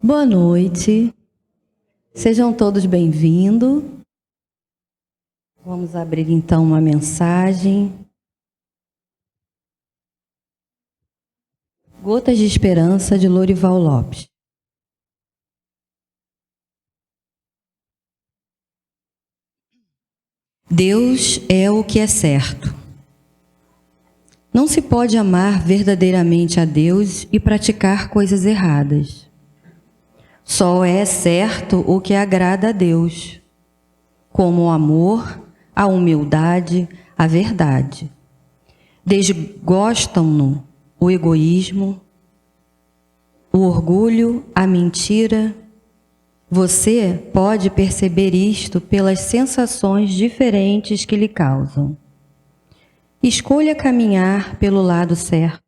Boa noite, sejam todos bem-vindos. Vamos abrir então uma mensagem. Gotas de Esperança, de Lorival Lopes. Deus é o que é certo. Não se pode amar verdadeiramente a Deus e praticar coisas erradas. Só é certo o que agrada a Deus, como o amor, a humildade, a verdade. Desgostam-no o egoísmo, o orgulho, a mentira. Você pode perceber isto pelas sensações diferentes que lhe causam. Escolha caminhar pelo lado certo.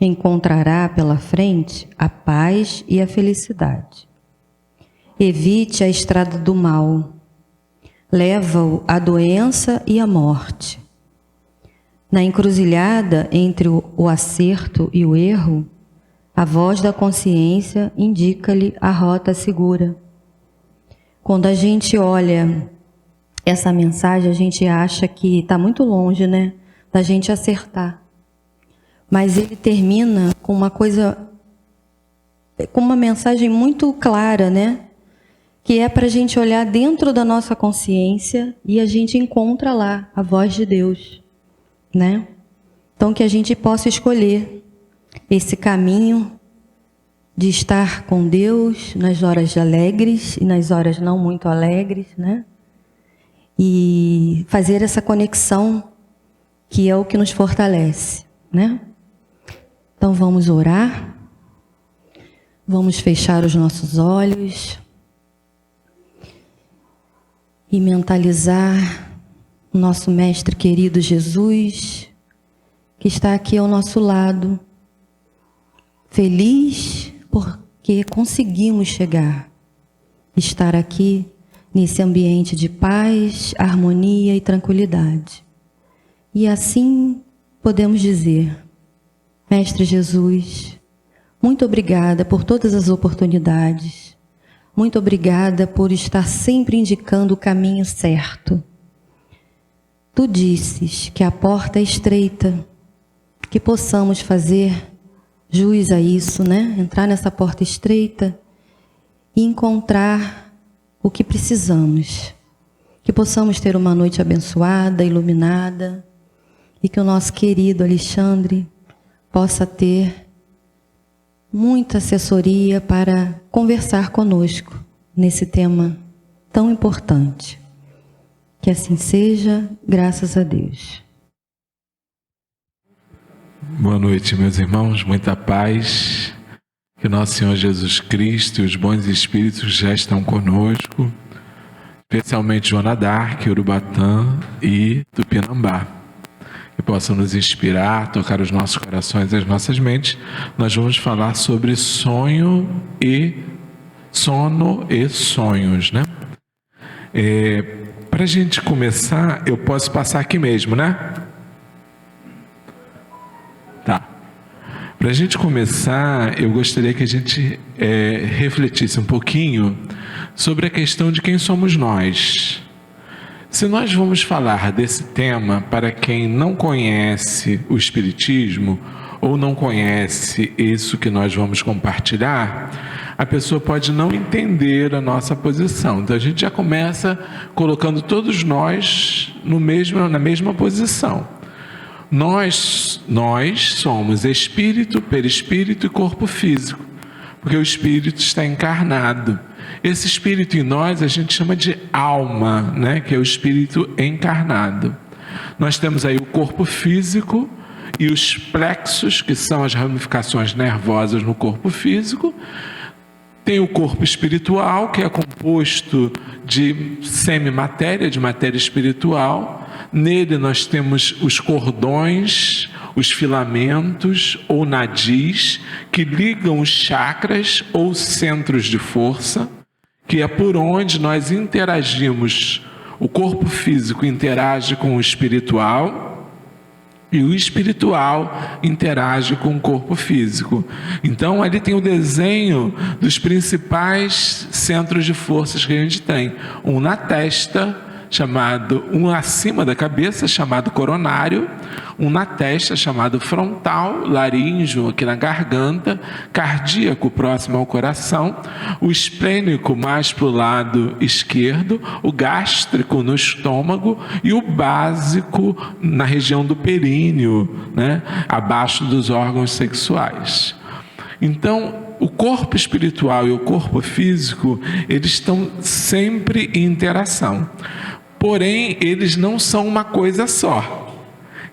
Encontrará pela frente a paz e a felicidade. Evite a estrada do mal. Leva-o à doença e à morte. Na encruzilhada entre o acerto e o erro, a voz da consciência indica-lhe a rota segura. Quando a gente olha essa mensagem, a gente acha que está muito longe, né, da gente acertar. Mas ele termina com uma coisa, com uma mensagem muito clara, né? Que é para a gente olhar dentro da nossa consciência e a gente encontra lá a voz de Deus, né? Então que a gente possa escolher esse caminho de estar com Deus nas horas alegres e nas horas não muito alegres, né? E fazer essa conexão que é o que nos fortalece, né? Então vamos orar, vamos fechar os nossos olhos e mentalizar o nosso Mestre querido Jesus, que está aqui ao nosso lado, feliz porque conseguimos estar aqui nesse ambiente de paz, harmonia e tranquilidade. E assim podemos dizer: Mestre Jesus, muito obrigada por todas as oportunidades. Muito obrigada por estar sempre indicando o caminho certo. Tu disses que a porta é estreita, que possamos fazer jus a isso, né? Entrar nessa porta estreita e encontrar o que precisamos. Que possamos ter uma noite abençoada, iluminada, e que o nosso querido Alexandre possa ter muita assessoria para conversar conosco nesse tema tão importante. Que assim seja, graças a Deus. Boa noite, meus irmãos, muita paz. Que nosso Senhor Jesus Cristo e os bons espíritos já estão conosco, especialmente Joana d'Arc, Urubatã e Tupinambá. Que possam nos inspirar, tocar os nossos corações e as nossas mentes. Nós vamos falar sobre sono e sonhos, né? Para a gente começar, eu posso passar aqui mesmo, né? Tá. Para a gente começar, eu gostaria que a gente refletisse um pouquinho sobre a questão de quem somos nós. Se nós vamos falar desse tema para quem não conhece o Espiritismo ou não conhece isso que nós vamos compartilhar, a pessoa pode não entender a nossa posição. Então a gente já começa colocando todos nós na mesma posição. Nós somos espírito, perispírito e corpo físico, porque o espírito está encarnado. Esse espírito em nós a gente chama de alma, né? Que é o espírito encarnado. Nós temos aí o corpo físico e os plexos, que são as ramificações nervosas no corpo físico. Tem o corpo espiritual, que é composto de semimatéria, de matéria espiritual. Nele nós temos os cordões, os filamentos ou nadis, que ligam os chakras ou centros de força, que é por onde nós interagimos. O corpo físico interage com o espiritual E o espiritual interage com o corpo físico. Então, ali tem o desenho dos principais centros de forças que a gente tem. Um na testa, um acima da cabeça, chamado coronário, um na testa, chamado frontal, laríngeo, aqui na garganta, cardíaco, próximo ao coração, o esplênico mais para o lado esquerdo, o gástrico no estômago e o básico na região do períneo, né, abaixo dos órgãos sexuais. Então, o corpo espiritual e o corpo físico, eles estão sempre em interação. Porém, eles não são uma coisa só.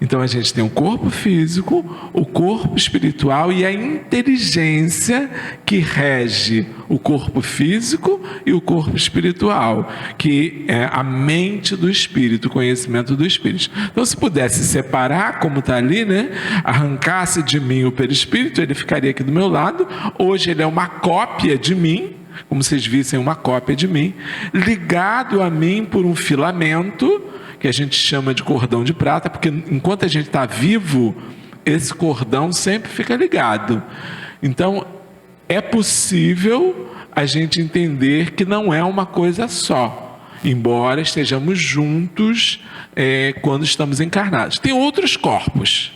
Então, a gente tem o corpo físico, o corpo espiritual e a inteligência que rege o corpo físico e o corpo espiritual, que é a mente do espírito, o conhecimento do espírito. Então, se pudesse separar, como está ali, né? Arrancasse de mim o perispírito, ele ficaria aqui do meu lado. Hoje ele é uma cópia de mim, como vocês vissem, uma cópia de mim, ligado a mim por um filamento, que a gente chama de cordão de prata, porque enquanto a gente está vivo, esse cordão sempre fica ligado. Então, é possível a gente entender que não é uma coisa só, embora estejamos juntos quando estamos encarnados. Tem outros corpos.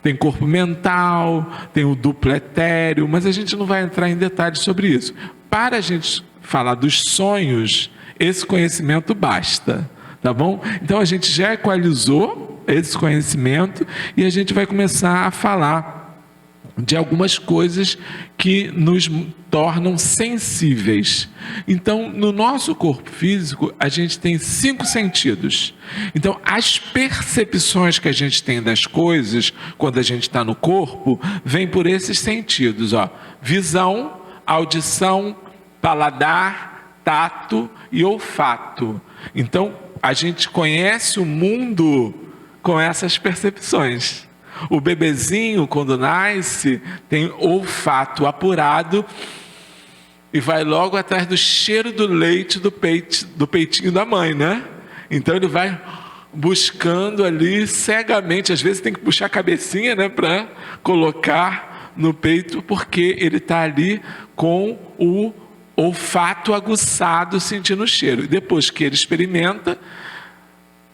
Tem corpo mental, tem o duplo etéreo, mas a gente não vai entrar em detalhes sobre isso. Para a gente falar dos sonhos, esse conhecimento basta, tá bom? Então a gente já equalizou esse conhecimento e a gente vai começar a falar de algumas coisas que nos tornam sensíveis. Então, no nosso corpo físico, a gente tem 5 sentidos. Então, as percepções que a gente tem das coisas, quando a gente está no corpo, vem por esses sentidos, ó: visão, audição, paladar, tato e olfato. Então, a gente conhece o mundo com essas percepções. O bebezinho, quando nasce, tem olfato apurado e vai logo atrás do cheiro do leite do peitinho da mãe, né? Então ele vai buscando ali cegamente. Às vezes tem que puxar a cabecinha, né, para colocar no peito, porque ele está ali com o olfato aguçado, sentindo o cheiro. E depois que ele experimenta,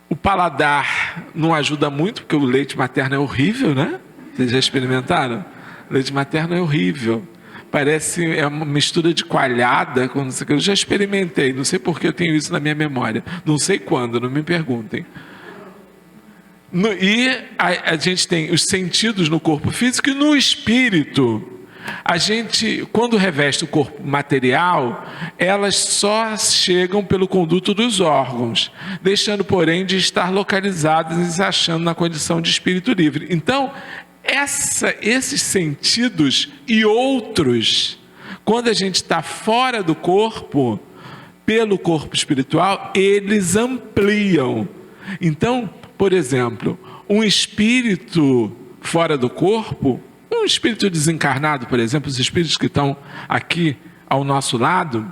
o paladar não ajuda muito, porque o leite materno é horrível, né? Vocês já experimentaram? O leite materno é horrível. Parece uma mistura de coalhada. Eu já experimentei, não sei porque eu tenho isso na minha memória. Não sei quando, não me perguntem. E a gente tem os sentidos no corpo físico e no espírito. A gente, quando reveste o corpo material, elas só chegam pelo conduto dos órgãos, deixando, porém, de estar localizadas e se achando na condição de espírito livre. Então, esses sentidos e outros, quando a gente está fora do corpo, pelo corpo espiritual, eles ampliam. Então, por exemplo, um espírito fora do corpo, um espírito desencarnado, por exemplo, os espíritos que estão aqui ao nosso lado,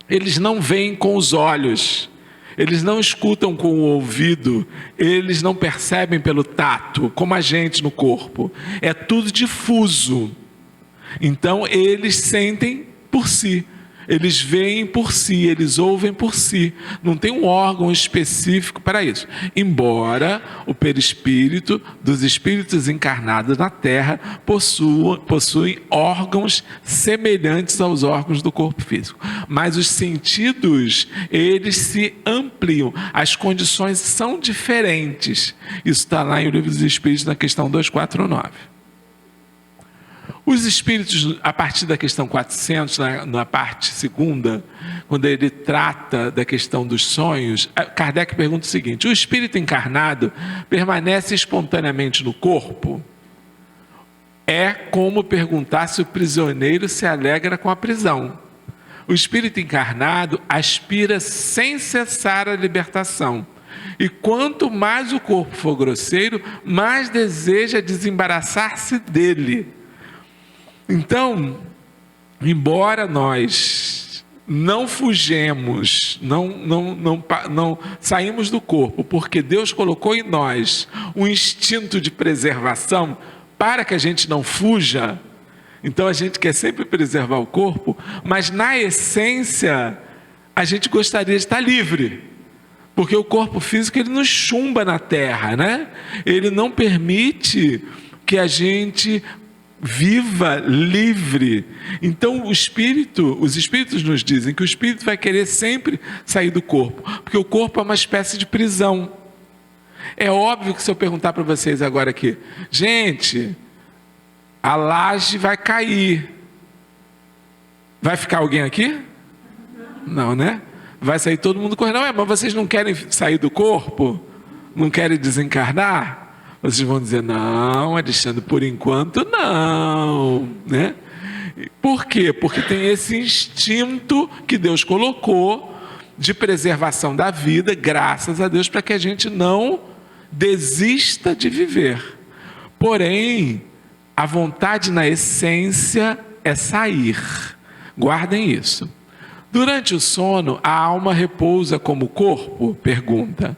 eles não veem com os olhos, eles não escutam com o ouvido, eles não percebem pelo tato, como a gente no corpo. É tudo difuso. Então eles sentem por si. Eles veem por si, eles ouvem por si. Não tem um órgão específico para isso. Embora o perispírito dos espíritos encarnados na Terra possuem órgãos semelhantes aos órgãos do corpo físico. Mas os sentidos, eles se ampliam. As condições são diferentes. Isso está lá em O Livro dos Espíritos, na questão 249. Os espíritos, a partir da questão 400, na parte segunda, quando ele trata da questão dos sonhos, Kardec pergunta o seguinte: o espírito encarnado permanece espontaneamente no corpo? É como perguntar se o prisioneiro se alegra com a prisão. O espírito encarnado aspira sem cessar a libertação. E quanto mais o corpo for grosseiro, mais deseja desembaraçar-se dele. Então, embora nós não fugemos, não saímos do corpo, porque Deus colocou em nós um instinto de preservação para que a gente não fuja. Então a gente quer sempre preservar o corpo, mas na essência a gente gostaria de estar livre, porque o corpo físico ele nos chumba na terra, né? Ele não permite que a gente viva livre. Então os espíritos nos dizem que o espírito vai querer sempre sair do corpo, porque o corpo é uma espécie de prisão. É óbvio que se eu perguntar para vocês agora aqui, gente, a laje vai cair, vai ficar alguém aqui? Não, né? Vai sair todo mundo correndo. Não, mas vocês não querem sair do corpo? Não querem desencarnar? Vocês vão dizer, não, Alexandre, por enquanto não, né? Por quê? Porque tem esse instinto que Deus colocou de preservação da vida, graças a Deus, para que a gente não desista de viver. Porém, a vontade na essência é sair. Guardem isso. Durante o sono, a alma repousa como o corpo? Pergunta.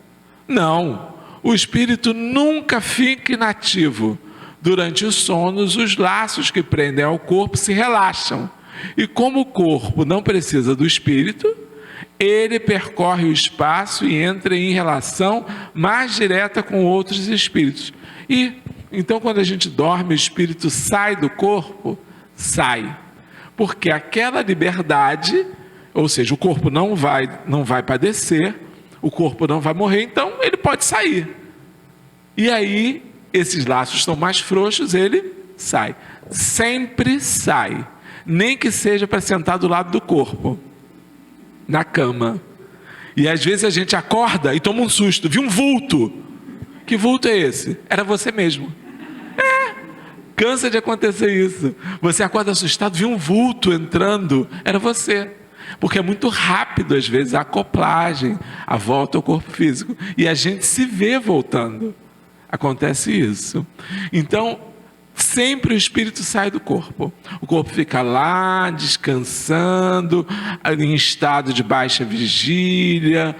Não. O espírito nunca fica inativo. Durante os sonos, os laços que prendem ao corpo se relaxam. E como o corpo não precisa do espírito, ele percorre o espaço e entra em relação mais direta com outros espíritos. E então, quando a gente dorme, o espírito sai do corpo? Sai. Porque aquela liberdade, ou seja, o corpo não vai padecer, o corpo não vai morrer, então ele pode sair. E aí, esses laços estão mais frouxos, ele sai. Sempre sai. Nem que seja para sentar do lado do corpo, na cama. E às vezes a gente acorda e toma um susto, viu um vulto. Que vulto é esse? Era você mesmo. Cansa de acontecer isso. Você acorda assustado, viu um vulto entrando, era você. Porque é muito rápido, às vezes, a acoplagem, a volta ao corpo físico. E a gente se vê voltando. Acontece isso. Então, sempre o espírito sai do corpo. O corpo fica lá, descansando, em estado de baixa vigília,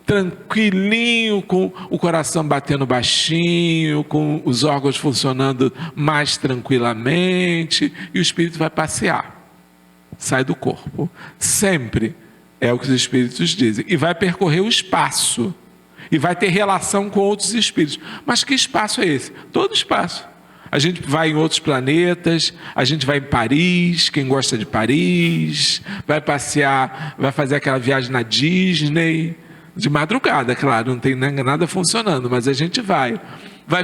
tranquilinho, com o coração batendo baixinho, com os órgãos funcionando mais tranquilamente, e o espírito vai passear. Sai do corpo. Sempre é o que os espíritos dizem. E vai percorrer o espaço. E vai ter relação com outros espíritos. Mas que espaço é esse? Todo espaço. A gente vai em outros planetas, a gente vai em Paris, quem gosta de Paris, vai passear, vai fazer aquela viagem na Disney, de madrugada, claro, não tem nada funcionando, mas a gente vai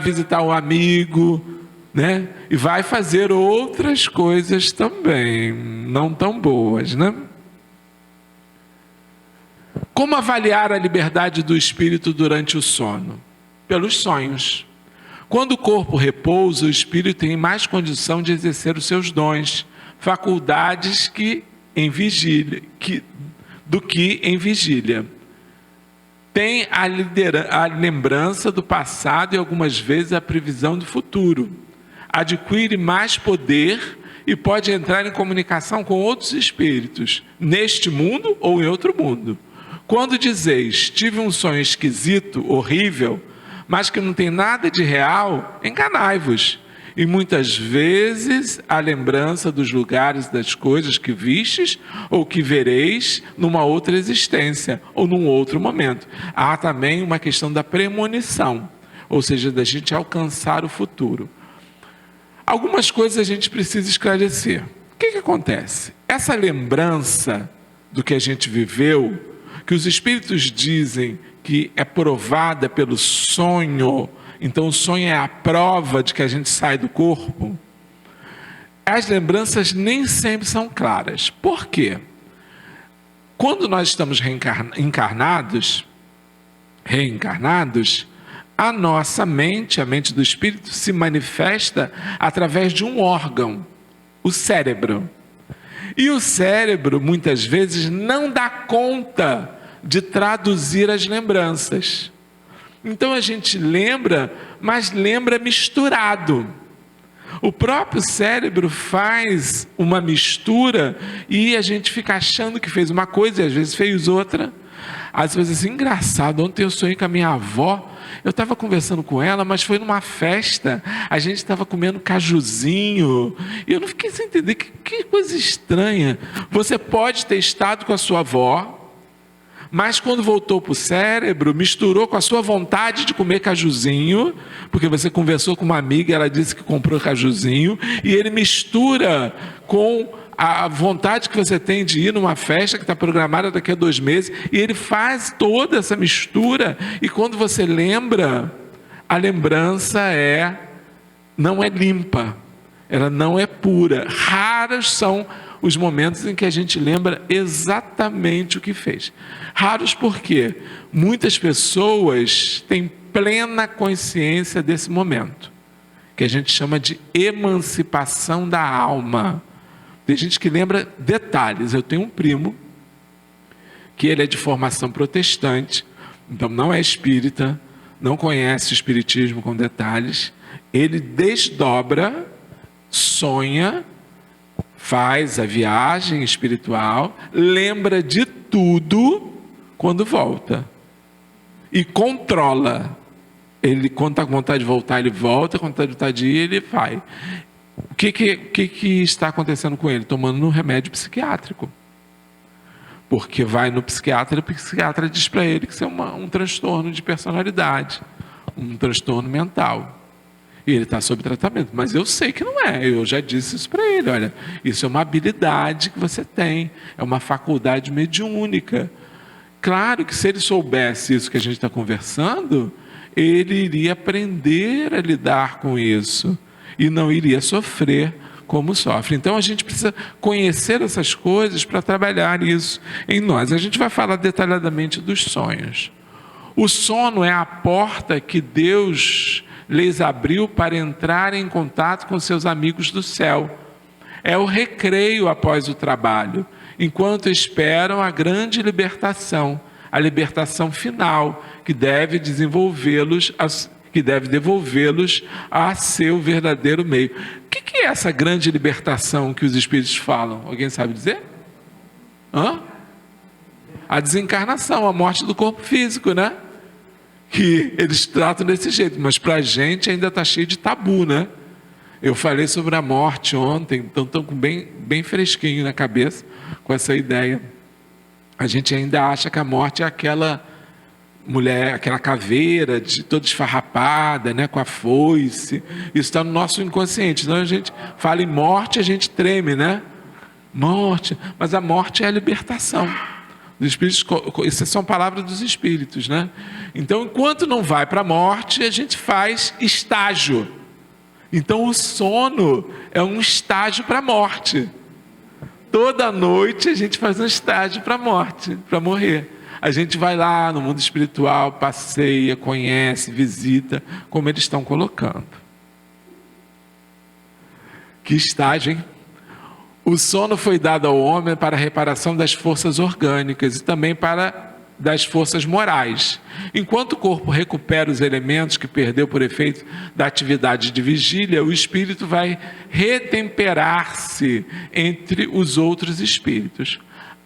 visitar um amigo, né? E vai fazer outras coisas também, não tão boas, né? Como avaliar a liberdade do espírito durante o sono? Pelos sonhos. Quando o corpo repousa, o espírito tem mais condição de exercer os seus dons, faculdades do que em vigília. Tem a lembrança do passado e algumas vezes a previsão do futuro. Adquire mais poder e pode entrar em comunicação com outros espíritos, neste mundo ou em outro mundo. Quando dizeis, tive um sonho esquisito, horrível, mas que não tem nada de real, enganai-vos. E muitas vezes a lembrança dos lugares, das coisas que vistes ou que vereis numa outra existência ou num outro momento. Há também uma questão da premonição, ou seja, da gente alcançar o futuro. Algumas coisas a gente precisa esclarecer. O que acontece? Essa lembrança do que a gente viveu, que os espíritos dizem que é provada pelo sonho, então o sonho é a prova de que a gente sai do corpo. As lembranças nem sempre são claras. Por quê? Quando nós estamos reencarnados, a nossa mente, a mente do espírito, se manifesta através de um órgão, o cérebro. E o cérebro, muitas vezes, não dá conta de traduzir as lembranças. Então a gente lembra, mas lembra misturado. O próprio cérebro faz uma mistura e a gente fica achando que fez uma coisa e às vezes fez outra. Às vezes assim, engraçado, ontem eu sonhei com a minha avó, eu estava conversando com ela, mas foi numa festa, a gente estava comendo cajuzinho, e eu não fiquei sem entender, que coisa estranha. Você pode ter estado com a sua avó, mas quando voltou para o cérebro, misturou com a sua vontade de comer cajuzinho, porque você conversou com uma amiga e ela disse que comprou cajuzinho, e ele mistura com a vontade que você tem de ir numa festa que está programada daqui a 2 meses, e ele faz toda essa mistura, e quando você lembra, a lembrança não é limpa, ela não é pura. Raros são os momentos em que a gente lembra exatamente o que fez. Raros porque muitas pessoas têm plena consciência desse momento, que a gente chama de emancipação da alma. Tem gente que lembra detalhes. Eu tenho um primo que ele é de formação protestante, então não é espírita, não conhece o espiritismo com detalhes. Ele desdobra, sonha, faz a viagem espiritual, lembra de tudo quando volta e controla. Ele, quando está com vontade de voltar, ele volta, quando está com vontade de ir, ele vai. O que está acontecendo com ele? Tomando um remédio psiquiátrico. Porque vai no psiquiatra e o psiquiatra diz para ele que isso é um transtorno de personalidade, um transtorno mental. E ele está sob tratamento. Mas eu sei que não é. Eu já disse isso para ele. Olha, isso é uma habilidade que você tem. É uma faculdade mediúnica. Claro que se ele soubesse isso que a gente está conversando, ele iria aprender a lidar com isso. E não iria sofrer como sofre. Então a gente precisa conhecer essas coisas para trabalhar isso em nós. A gente vai falar detalhadamente dos sonhos. O sono é a porta que Deus lhes abriu para entrar em contato com seus amigos do céu. É o recreio após o trabalho, enquanto esperam a grande libertação, a libertação final, que deve devolvê-los a seu verdadeiro meio. O que é essa grande libertação que os espíritos falam? Alguém sabe dizer? A desencarnação, a morte do corpo físico, né? Que eles tratam desse jeito, mas para a gente ainda está cheio de tabu, né? Eu falei sobre a morte ontem, então estou bem fresquinho na cabeça com essa ideia. A gente ainda acha que a morte é aquela mulher, aquela caveira toda esfarrapada, né, com a foice. Isso está no nosso inconsciente. Então a gente fala em morte, a gente treme, né? Morte, mas a morte é a libertação. Os espíritos, isso são palavras dos espíritos, né? Então, enquanto não vai para a morte, a gente faz estágio. Então, o sono é um estágio para a morte. Toda noite a gente faz um estágio para a morte, para morrer. A gente vai lá no mundo espiritual, passeia, conhece, visita, como eles estão colocando. Que estágio, hein? O sono foi dado ao homem para a reparação das forças orgânicas e também das forças morais. Enquanto o corpo recupera os elementos que perdeu por efeito da atividade de vigília, o espírito vai retemperar-se entre os outros espíritos.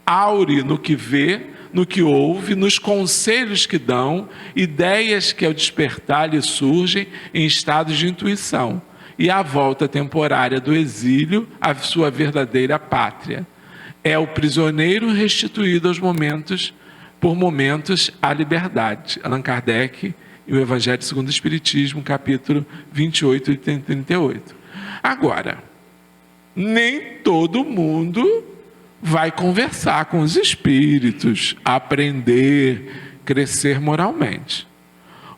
Aure no que vê, no que ouve, nos conselhos que dão, ideias que ao despertar lhe surgem em estados de intuição, e a volta temporária do exílio à sua verdadeira pátria. É o prisioneiro restituído por momentos à liberdade. Allan Kardec e o Evangelho segundo o Espiritismo, capítulo 28 e 38. Agora, nem todo mundo vai conversar com os espíritos, aprender, crescer moralmente.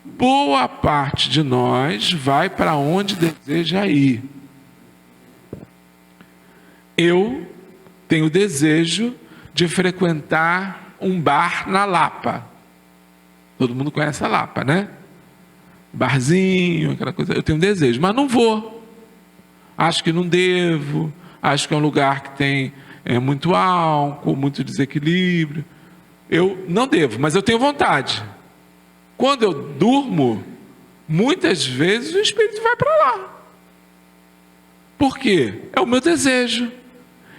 Boa parte de nós vai para onde deseja ir. Eu tenho desejo de frequentar um bar na Lapa. Todo mundo conhece a Lapa, né? Barzinho, aquela coisa. Eu tenho desejo, mas não vou. Acho que não devo. Acho que é um lugar que tem muito álcool, muito desequilíbrio. Eu não devo, mas eu tenho vontade. Quando eu durmo, muitas vezes o espírito vai para lá. Por quê? É o meu desejo.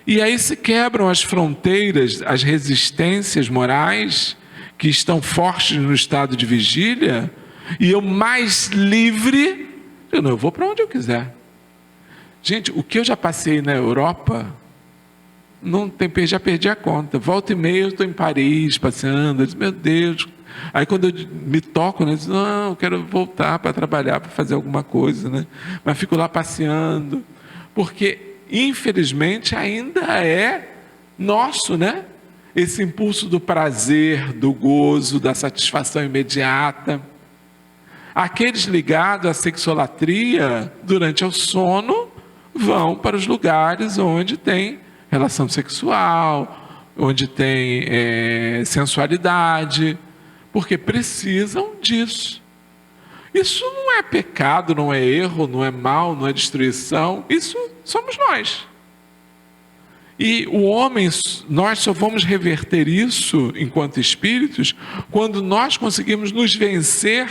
E aí se quebram as fronteiras, as resistências morais que estão fortes no estado de vigília, e eu mais livre, eu vou para onde eu quiser. Gente, o que eu já passei na Europa, já perdi a conta. Volta e meia eu estou em Paris, passeando, eu digo, meu Deus. Aí quando eu me toco, né, eu digo, não, eu quero voltar para trabalhar, para fazer alguma coisa, né? Mas fico lá passeando, porque infelizmente ainda é nosso, né? Esse impulso do prazer, do gozo, da satisfação imediata. Aqueles ligados à sexolatria, durante o sono, vão para os lugares onde tem relação sexual, onde tem sensualidade, porque precisam disso. Isso não é pecado, não é erro, não é mal, não é destruição. Isso somos nós. E o homem, nós só vamos reverter isso enquanto espíritos quando nós conseguimos nos vencer.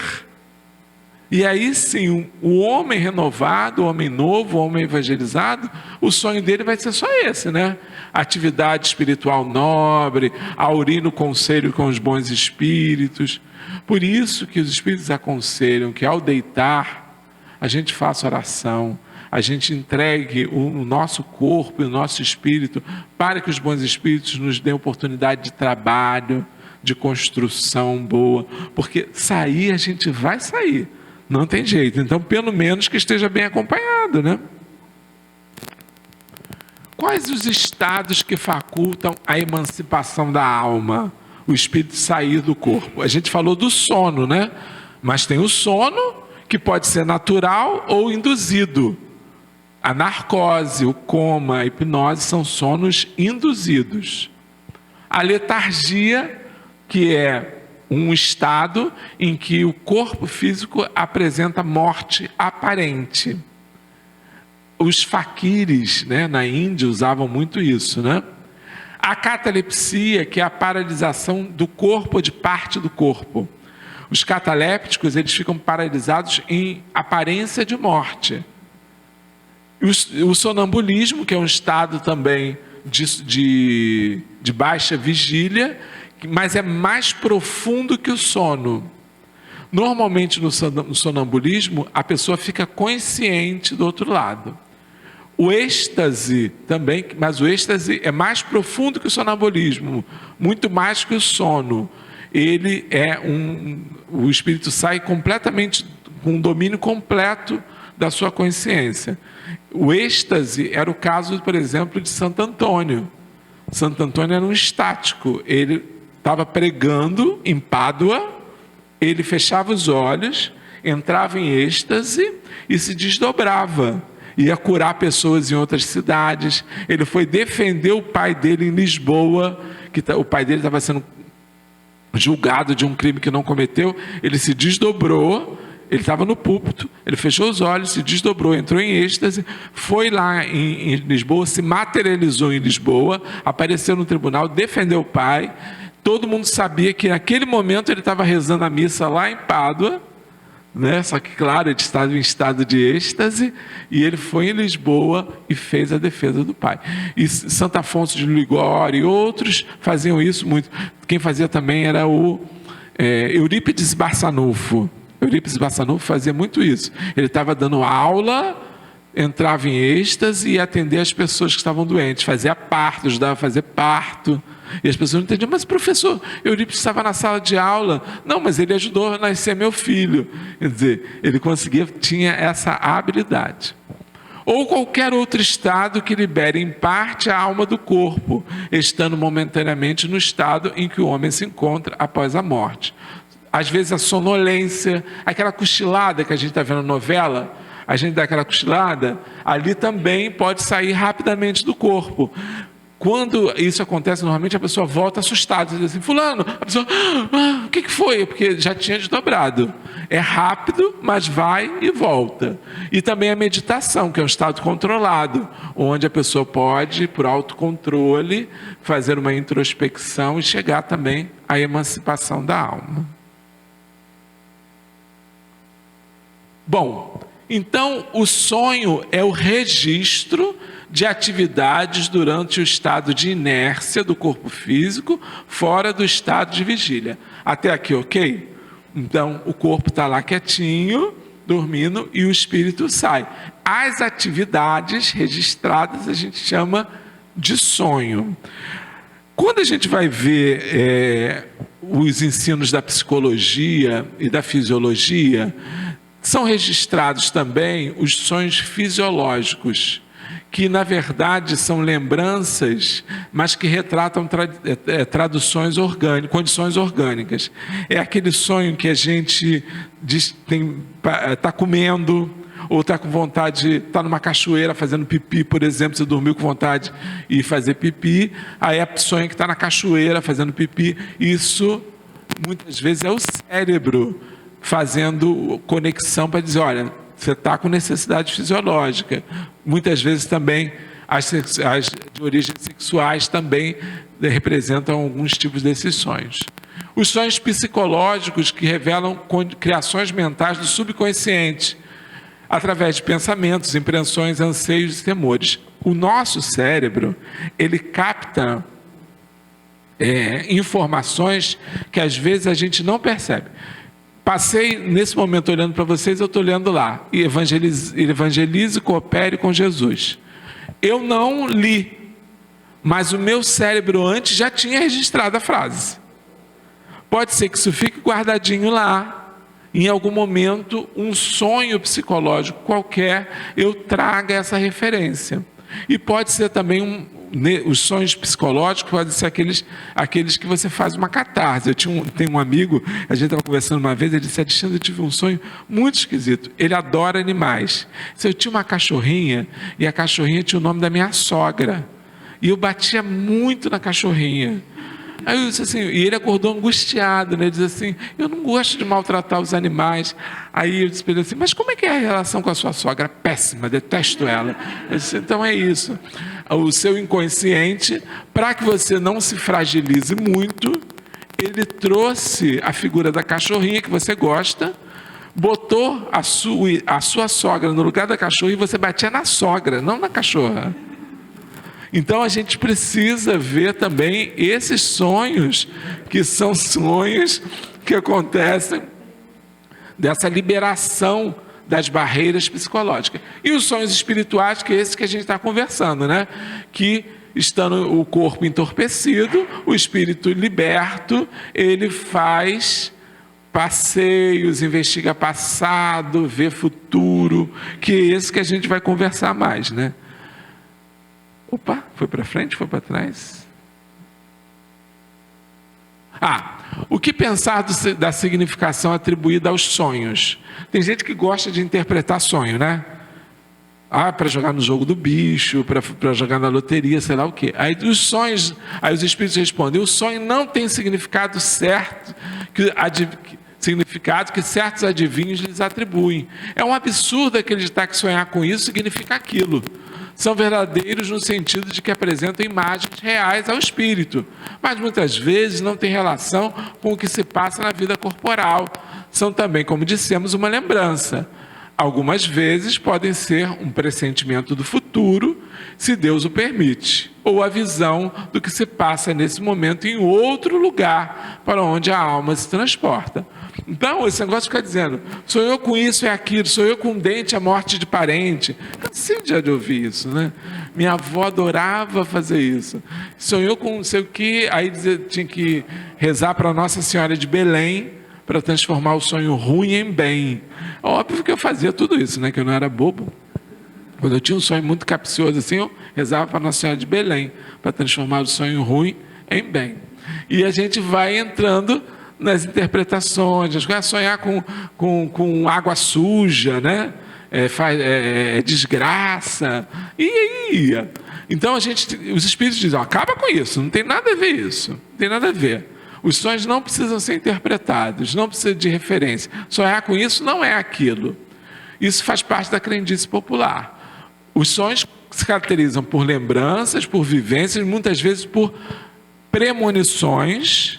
E aí sim, o homem renovado, o homem novo, o homem evangelizado, o sonho dele vai ser só esse, né? Atividade espiritual nobre, aurir no conselho com os bons espíritos. Por isso que os espíritos aconselham que ao deitar, a gente faça oração, a gente entregue o nosso corpo e o nosso espírito para que os bons espíritos nos dêem oportunidade de trabalho, de construção boa, porque sair a gente vai sair. Não tem jeito, então pelo menos que esteja bem acompanhado, né? Quais os estados que facultam a emancipação da alma? O espírito sair do corpo. A gente falou do sono, né? Mas tem o sono que pode ser natural ou induzido. A narcose, o coma, a hipnose são sonos induzidos. A letargia, que é um estado em que o corpo físico apresenta morte aparente. Os faquires, né, na Índia usavam muito isso, né? A catalepsia, que é a paralisação do corpo ou de parte do corpo. Os catalépticos, eles ficam paralisados em aparência de morte. O sonambulismo, que é um estado também de baixa vigília, mas é mais profundo que o sono. Normalmente no sonambulismo, a pessoa fica consciente do outro lado. O êxtase também, mas o êxtase é mais profundo que o sonambulismo, muito mais que o sono. Ele é o espírito sai completamente, com um domínio completo da sua consciência. O êxtase era o caso, por exemplo, de Santo Antônio. Santo Antônio era um estático, ele estava pregando em Pádua, ele fechava os olhos, entrava em êxtase e se desdobrava. Ia curar pessoas em outras cidades. Ele foi defender o pai dele em Lisboa, que o pai dele estava sendo julgado de um crime que não cometeu. Ele se desdobrou, ele estava no púlpito, ele fechou os olhos, se desdobrou, entrou em êxtase, foi lá em Lisboa, se materializou em Lisboa, apareceu no tribunal, defendeu o pai. Todo mundo sabia que naquele momento ele estava rezando a missa lá em Pádua, né? Só que, claro, ele estava em estado de êxtase, e ele foi em Lisboa e fez a defesa do pai. E Santo Afonso de Ligório e outros faziam isso muito. Quem fazia também era o Eurípides Barçanufo. Eurípides Barçanufo fazia muito isso. Ele estava dando aula, entrava em êxtase e ia atender as pessoas que estavam doentes, fazia parto, ajudava a fazer parto. E as pessoas não entendiam, mas professor, Eurípides estava na sala de aula. Não, mas ele ajudou a nascer meu filho. Quer dizer, ele conseguia, tinha essa habilidade. Ou qualquer outro estado que libere em parte a alma do corpo, estando momentaneamente no estado em que o homem se encontra após a morte. Às vezes a sonolência, aquela cochilada que a gente está vendo na novela, a gente dá aquela cochilada, ali também pode sair rapidamente do corpo. Quando isso acontece, normalmente a pessoa volta assustada, diz assim, fulano, a pessoa, o que foi? Porque já tinha desdobrado. É rápido, mas vai e volta. E também a meditação, que é um estado controlado, onde a pessoa pode, por autocontrole, fazer uma introspecção e chegar também à emancipação da alma. Bom, Então, o sonho é o registro de atividades durante o estado de inércia do corpo físico, fora do estado de vigília. Até aqui, ok? Então, o corpo está lá quietinho, dormindo, e o espírito sai. As atividades registradas a gente chama de sonho. Quando a gente vai ver os ensinos da psicologia e da fisiologia, são registrados também os sonhos fisiológicos, que na verdade são lembranças, mas que retratam condições orgânicas. É aquele sonho que a gente está comendo, ou está com vontade, está numa cachoeira fazendo pipi, por exemplo, você dormiu com vontade de ir fazer pipi, aí sonha que está na cachoeira fazendo pipi. Isso muitas vezes é o cérebro fazendo conexão para dizer, olha, você está com necessidade fisiológica. Muitas vezes também as de origem sexuais também representam alguns tipos desses sonhos. Os sonhos psicológicos, que revelam criações mentais do subconsciente, através de pensamentos, impressões, anseios e temores. O nosso cérebro, ele capta informações que às vezes a gente não percebe. Passei nesse momento olhando para vocês, eu estou olhando lá, e evangelize e coopere com Jesus. Eu não li, mas o meu cérebro antes já tinha registrado a frase. Pode ser que isso fique guardadinho lá, em algum momento, um sonho psicológico qualquer, eu traga essa referência. E pode ser também os sonhos psicológicos podem ser aqueles que você faz uma catarse. Tenho um amigo, a gente estava conversando uma vez, ele disse, Alexandre, eu tive um sonho muito esquisito. Ele adora animais. Eu tinha uma cachorrinha, e a cachorrinha tinha o nome da minha sogra. E eu batia muito na cachorrinha. Aí eu disse assim, e ele acordou angustiado, né? Ele diz assim, eu não gosto de maltratar os animais. Aí eu disse para ele assim, mas como é que é a relação com a sua sogra? Péssima, detesto ela. Eu disse, então é isso. O seu inconsciente, para que você não se fragilize muito, ele trouxe a figura da cachorrinha que você gosta, botou a sua sogra no lugar da cachorra e você batia na sogra, não na cachorra. Então a gente precisa ver também esses sonhos, que são sonhos que acontecem dessa liberação das barreiras psicológicas. E os sonhos espirituais, que é esse que a gente está conversando, né? Que estando o corpo entorpecido, o espírito liberto, ele faz passeios, investiga passado, vê futuro, que é esse que a gente vai conversar mais, né? Opa, foi para frente, foi para trás? O que pensar da significação atribuída aos sonhos? Tem gente que gosta de interpretar sonho, né? Para jogar no jogo do bicho, para jogar na loteria, sei lá o quê. Aí os sonhos, aí os espíritos respondem, o sonho não tem significado certo, significado que certos adivinhos lhes atribuem. É um absurdo acreditar que sonhar com isso significa aquilo. São verdadeiros no sentido de que apresentam imagens reais ao espírito, mas muitas vezes não têm relação com o que se passa na vida corporal. São também, como dissemos, uma lembrança. Algumas vezes podem ser um pressentimento do futuro, se Deus o permite, ou a visão do que se passa nesse momento em outro lugar, para onde a alma se transporta. Então, esse negócio fica dizendo, sonhou com isso, é aquilo, sonhou com um dente, a morte de parente. Cansei já de ouvir isso, né? Minha avó adorava fazer isso. Sonhou com não sei o que, aí tinha que rezar para Nossa Senhora de Belém, para transformar o sonho ruim em bem. Óbvio que eu fazia tudo isso, né? Que eu não era bobo. Quando eu tinha um sonho muito capcioso assim, eu rezava para Nossa Senhora de Belém, para transformar o sonho ruim em bem. E a gente vai entrando nas interpretações, sonhar com água suja, né? Desgraça. E aí? Então os espíritos dizem, acaba com isso, não tem nada a ver isso, não tem nada a ver. Os sonhos não precisam ser interpretados, não precisa de referência. Sonhar com isso não é aquilo. Isso faz parte da crendice popular. Os sonhos se caracterizam por lembranças, por vivências, muitas vezes por premonições,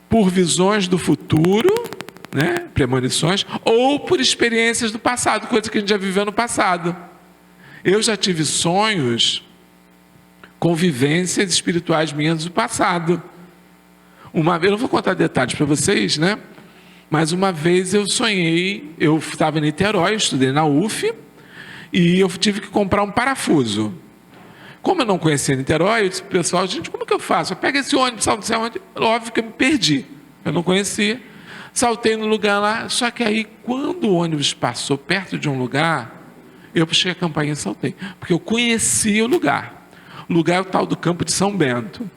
por visões do futuro, né? premonições, ou por experiências do passado, coisa que a gente já viveu no passado. Eu já tive sonhos com vivências espirituais minhas do passado. Uma vez, eu não vou contar detalhes para vocês, né? Mas uma vez eu sonhei, eu estava em Niterói, eu estudei na UF, e eu tive que comprar um parafuso. Como eu não conhecia Niterói, eu disse para o pessoal, gente, como que eu faço? Eu pego esse ônibus, salto, não sei onde. Óbvio que eu me perdi, eu não conhecia. Saltei no lugar lá, só que aí, quando o ônibus passou perto de um lugar, eu puxei a campainha e saltei, porque eu conhecia o lugar. O lugar é o tal do Campo de São Bento.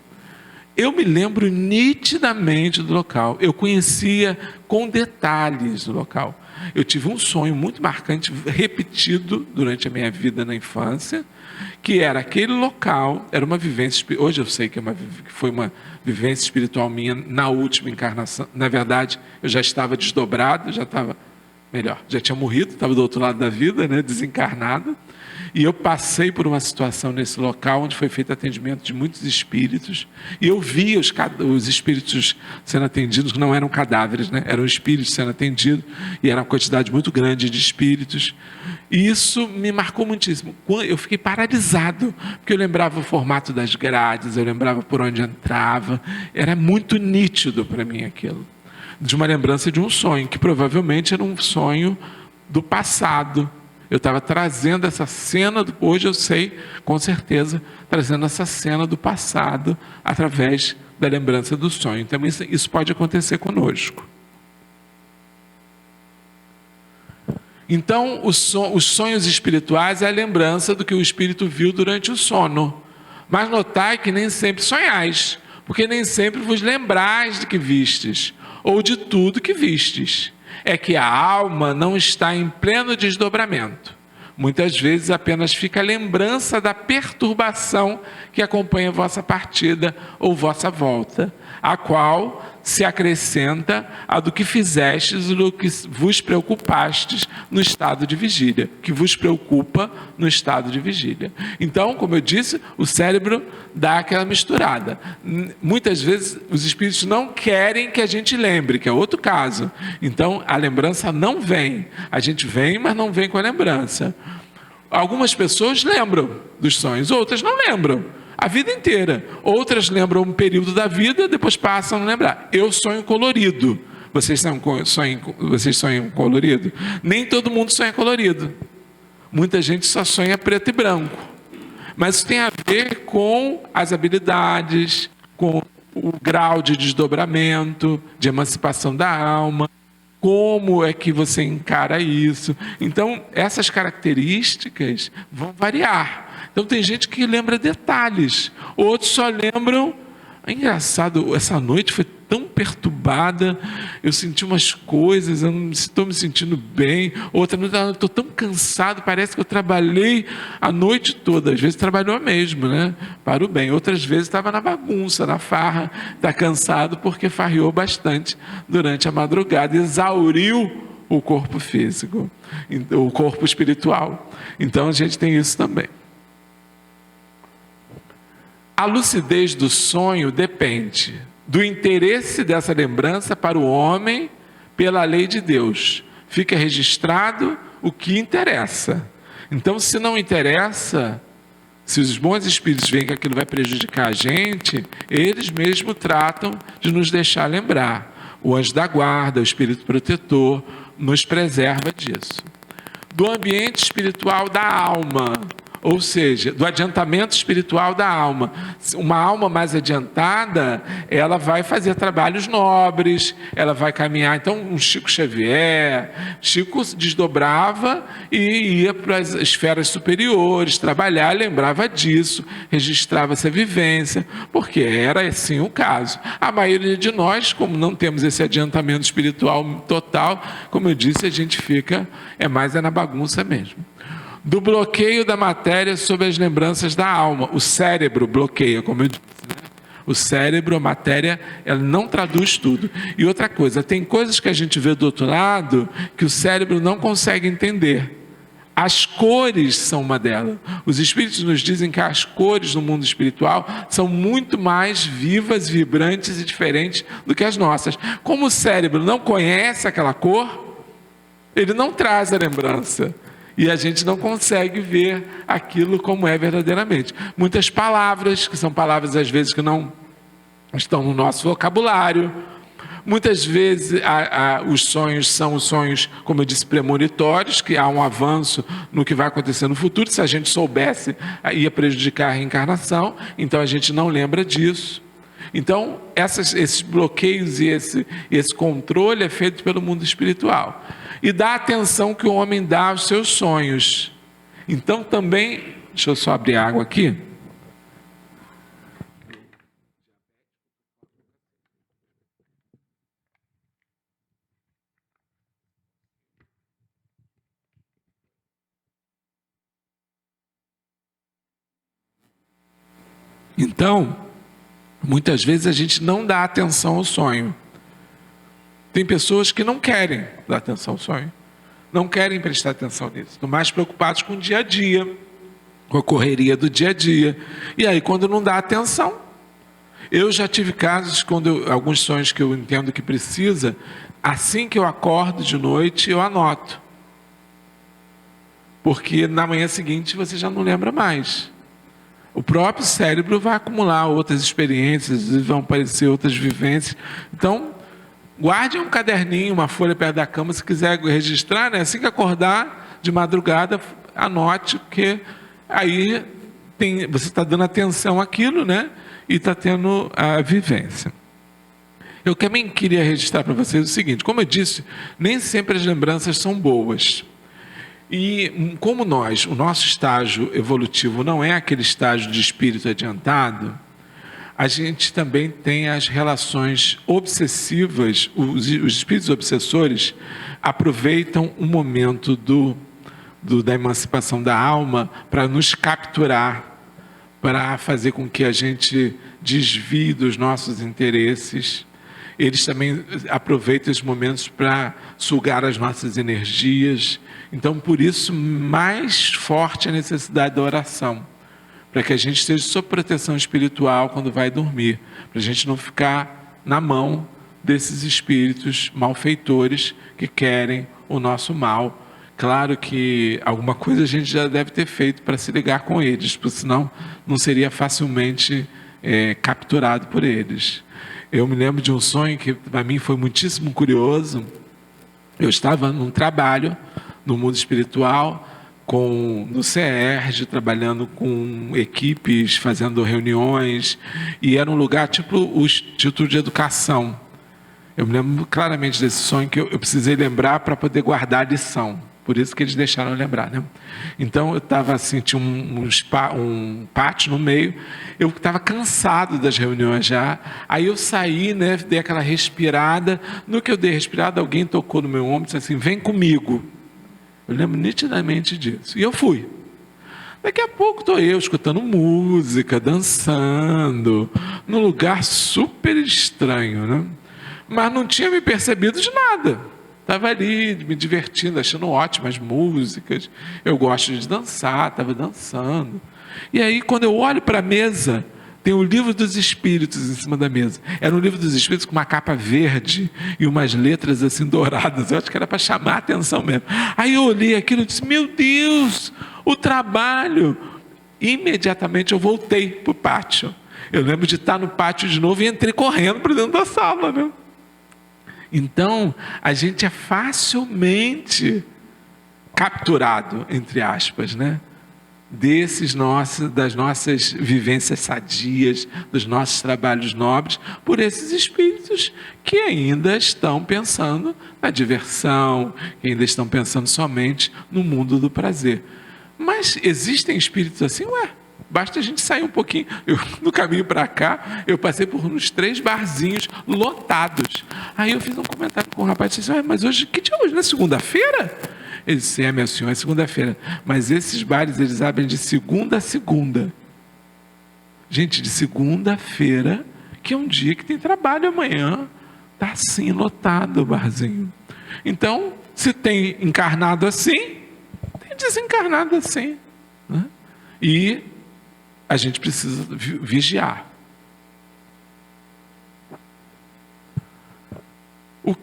Eu me lembro nitidamente do local, eu conhecia com detalhes do local. Eu tive um sonho muito marcante, repetido durante a minha vida na infância, que era aquele local, era uma vivência, hoje eu sei que foi uma vivência espiritual minha na última encarnação. Na verdade, eu já estava desdobrado, já tinha morrido, estava do outro lado da vida, né, desencarnado. E eu passei por uma situação nesse local onde foi feito atendimento de muitos espíritos, e eu vi os espíritos sendo atendidos, que não eram cadáveres, né? Eram espíritos sendo atendidos, e era uma quantidade muito grande de espíritos, e isso me marcou muitíssimo. Eu fiquei paralisado, porque eu lembrava o formato das grades, eu lembrava por onde entrava, era muito nítido para mim aquilo, de uma lembrança de um sonho, que provavelmente era um sonho do passado. Eu estava trazendo essa cena, hoje eu sei, com certeza, trazendo essa cena do passado através da lembrança do sonho. Também isso pode acontecer conosco. Então, os sonhos espirituais é a lembrança do que o espírito viu durante o sono. Mas notai que nem sempre sonhais, porque nem sempre vos lembrais de que vistes, ou de tudo que vistes. É que a alma não está em pleno desdobramento. Muitas vezes apenas fica a lembrança da perturbação que acompanha vossa partida ou vossa volta, a qual se acrescenta a do que fizestes e do que vos preocupastes no estado de vigília, que vos preocupa no estado de vigília. Então, como eu disse, o cérebro dá aquela misturada. Muitas vezes os espíritos não querem que a gente lembre, que é outro caso. Então, a lembrança não vem. A gente vem, mas não vem com a lembrança. Algumas pessoas lembram dos sonhos, outras não lembram a vida inteira. Outras lembram um período da vida, depois passam a não lembrar. Eu sonho colorido. Vocês sonham colorido? Nem todo mundo sonha colorido. Muita gente só sonha preto e branco. Mas isso tem a ver com as habilidades, com o grau de desdobramento, de emancipação da alma. Como é que você encara isso? Então, essas características vão variar. Então, tem gente que lembra detalhes, outros só lembram. É engraçado, essa noite foi tão perturbada, eu senti umas coisas, eu não estou me sentindo bem. Outra noite, eu estou tão cansado, parece que eu trabalhei a noite toda. Às vezes trabalhou mesmo, né? Para o bem. Outras vezes estava na bagunça, na farra, está cansado porque farriou bastante durante a madrugada, exauriu o corpo físico, o corpo espiritual. Então a gente tem isso também. A lucidez do sonho depende do interesse dessa lembrança para o homem pela lei de Deus. Fica registrado o que interessa. Então, se não interessa, se os bons espíritos veem que aquilo vai prejudicar a gente, eles mesmos tratam de nos deixar lembrar. O anjo da guarda, o espírito protetor, nos preserva disso. Do ambiente espiritual da alma, ou seja, do adiantamento espiritual da alma. Uma alma mais adiantada, ela vai fazer trabalhos nobres, ela vai caminhar. Então, um Chico Xavier, Chico desdobrava e ia para as esferas superiores, trabalhar, lembrava disso, registrava essa vivência, porque era assim o caso. A maioria de nós, como não temos esse adiantamento espiritual total, como eu disse, a gente fica, mais na bagunça mesmo. Do bloqueio da matéria sobre as lembranças da alma. O cérebro bloqueia, como eu disse, né? O cérebro, a matéria, ela não traduz tudo. E outra coisa, tem coisas que a gente vê do outro lado que o cérebro não consegue entender. As cores são uma delas. Os espíritos nos dizem que as cores no mundo espiritual são muito mais vivas, vibrantes e diferentes do que as nossas. Como o cérebro não conhece aquela cor, ele não traz a lembrança. E a gente não consegue ver aquilo como é verdadeiramente. Muitas palavras, que são palavras às vezes que não estão no nosso vocabulário. Muitas vezes os sonhos são os sonhos, como eu disse, premonitórios, que há um avanço no que vai acontecer no futuro. Se a gente soubesse, ia prejudicar a reencarnação, então a gente não lembra disso. Então, esses bloqueios e esse controle é feito pelo mundo espiritual. E dá atenção que o homem dá aos seus sonhos. Então também, deixa eu só abrir água aqui. Então, muitas vezes a gente não dá atenção ao sonho. Tem pessoas que não querem dar atenção ao sonho, não querem prestar atenção nisso, estão mais preocupados com o dia a dia, com a correria do dia a dia. E aí, quando não dá atenção, eu já tive casos, alguns sonhos que eu entendo que precisa, assim que eu acordo de noite, eu anoto. Porque na manhã seguinte você já não lembra mais. O próprio cérebro vai acumular outras experiências, vão aparecer outras vivências. Então, guarde um caderninho, uma folha perto da cama, se quiser registrar, né? Assim que acordar de madrugada, anote, porque aí você está dando atenção àquilo, né? E está tendo a vivência. Eu também queria registrar para vocês o seguinte: como eu disse, nem sempre as lembranças são boas. E como o nosso estágio evolutivo não é aquele estágio de espírito adiantado, a gente também tem as relações obsessivas. Os espíritos obsessores aproveitam o momento da emancipação da alma para nos capturar, para fazer com que a gente desvie dos nossos interesses. Eles também aproveitam esses momentos para sugar as nossas energias. Então, por isso, mais forte a necessidade da oração, para que a gente esteja sob proteção espiritual quando vai dormir, para a gente não ficar na mão desses espíritos malfeitores que querem o nosso mal. Claro que alguma coisa a gente já deve ter feito para se ligar com eles, porque senão não seria facilmente capturado por eles. Eu me lembro de um sonho que para mim foi muitíssimo curioso. Eu estava num trabalho no mundo espiritual, no CERJ, trabalhando com equipes, fazendo reuniões, e era um lugar tipo o Instituto de Educação. Eu me lembro claramente desse sonho, que eu precisei lembrar para poder guardar a lição. Por isso que eles deixaram eu lembrar, né? Então eu estava assim, tinha um pátio no meio, eu estava cansado das reuniões já, aí eu saí, né, dei aquela respirada. No que eu dei respirada, alguém tocou no meu ombro e disse assim: vem comigo. Eu lembro nitidamente disso, e eu fui. Daqui a pouco estou eu escutando música, dançando, num lugar super estranho, né? Mas não tinha me percebido de nada. Estava ali me divertindo, achando ótimas músicas. Eu gosto de dançar, estava dançando. E aí, quando eu olho para a mesa, tem o Livro dos Espíritos em cima da mesa. Era um Livro dos Espíritos com uma capa verde e umas letras assim douradas. Eu acho que era para chamar a atenção mesmo. Aí eu olhei aquilo e disse: meu Deus, o trabalho! Imediatamente eu voltei para o pátio. Eu lembro de estar no pátio de novo e entrei correndo para dentro da sala, né? Então, a gente é facilmente capturado, entre aspas, né? Das nossas vivências sadias, dos nossos trabalhos nobres, por esses espíritos que ainda estão pensando na diversão, que ainda estão pensando somente no mundo do prazer. Mas existem espíritos assim? Basta a gente sair um pouquinho. No caminho para cá, eu passei por uns 3 barzinhos lotados. Aí eu fiz um comentário com o rapaz e disse: mas hoje, que dia é hoje? Não é segunda-feira? Ele disse: minha senhora, é segunda-feira. Mas esses bares, eles abrem de segunda a segunda. Gente, de segunda-feira, que é um dia que tem trabalho amanhã, está assim, lotado o barzinho. Então, se tem encarnado assim, tem desencarnado assim, né? E a gente precisa vigiar.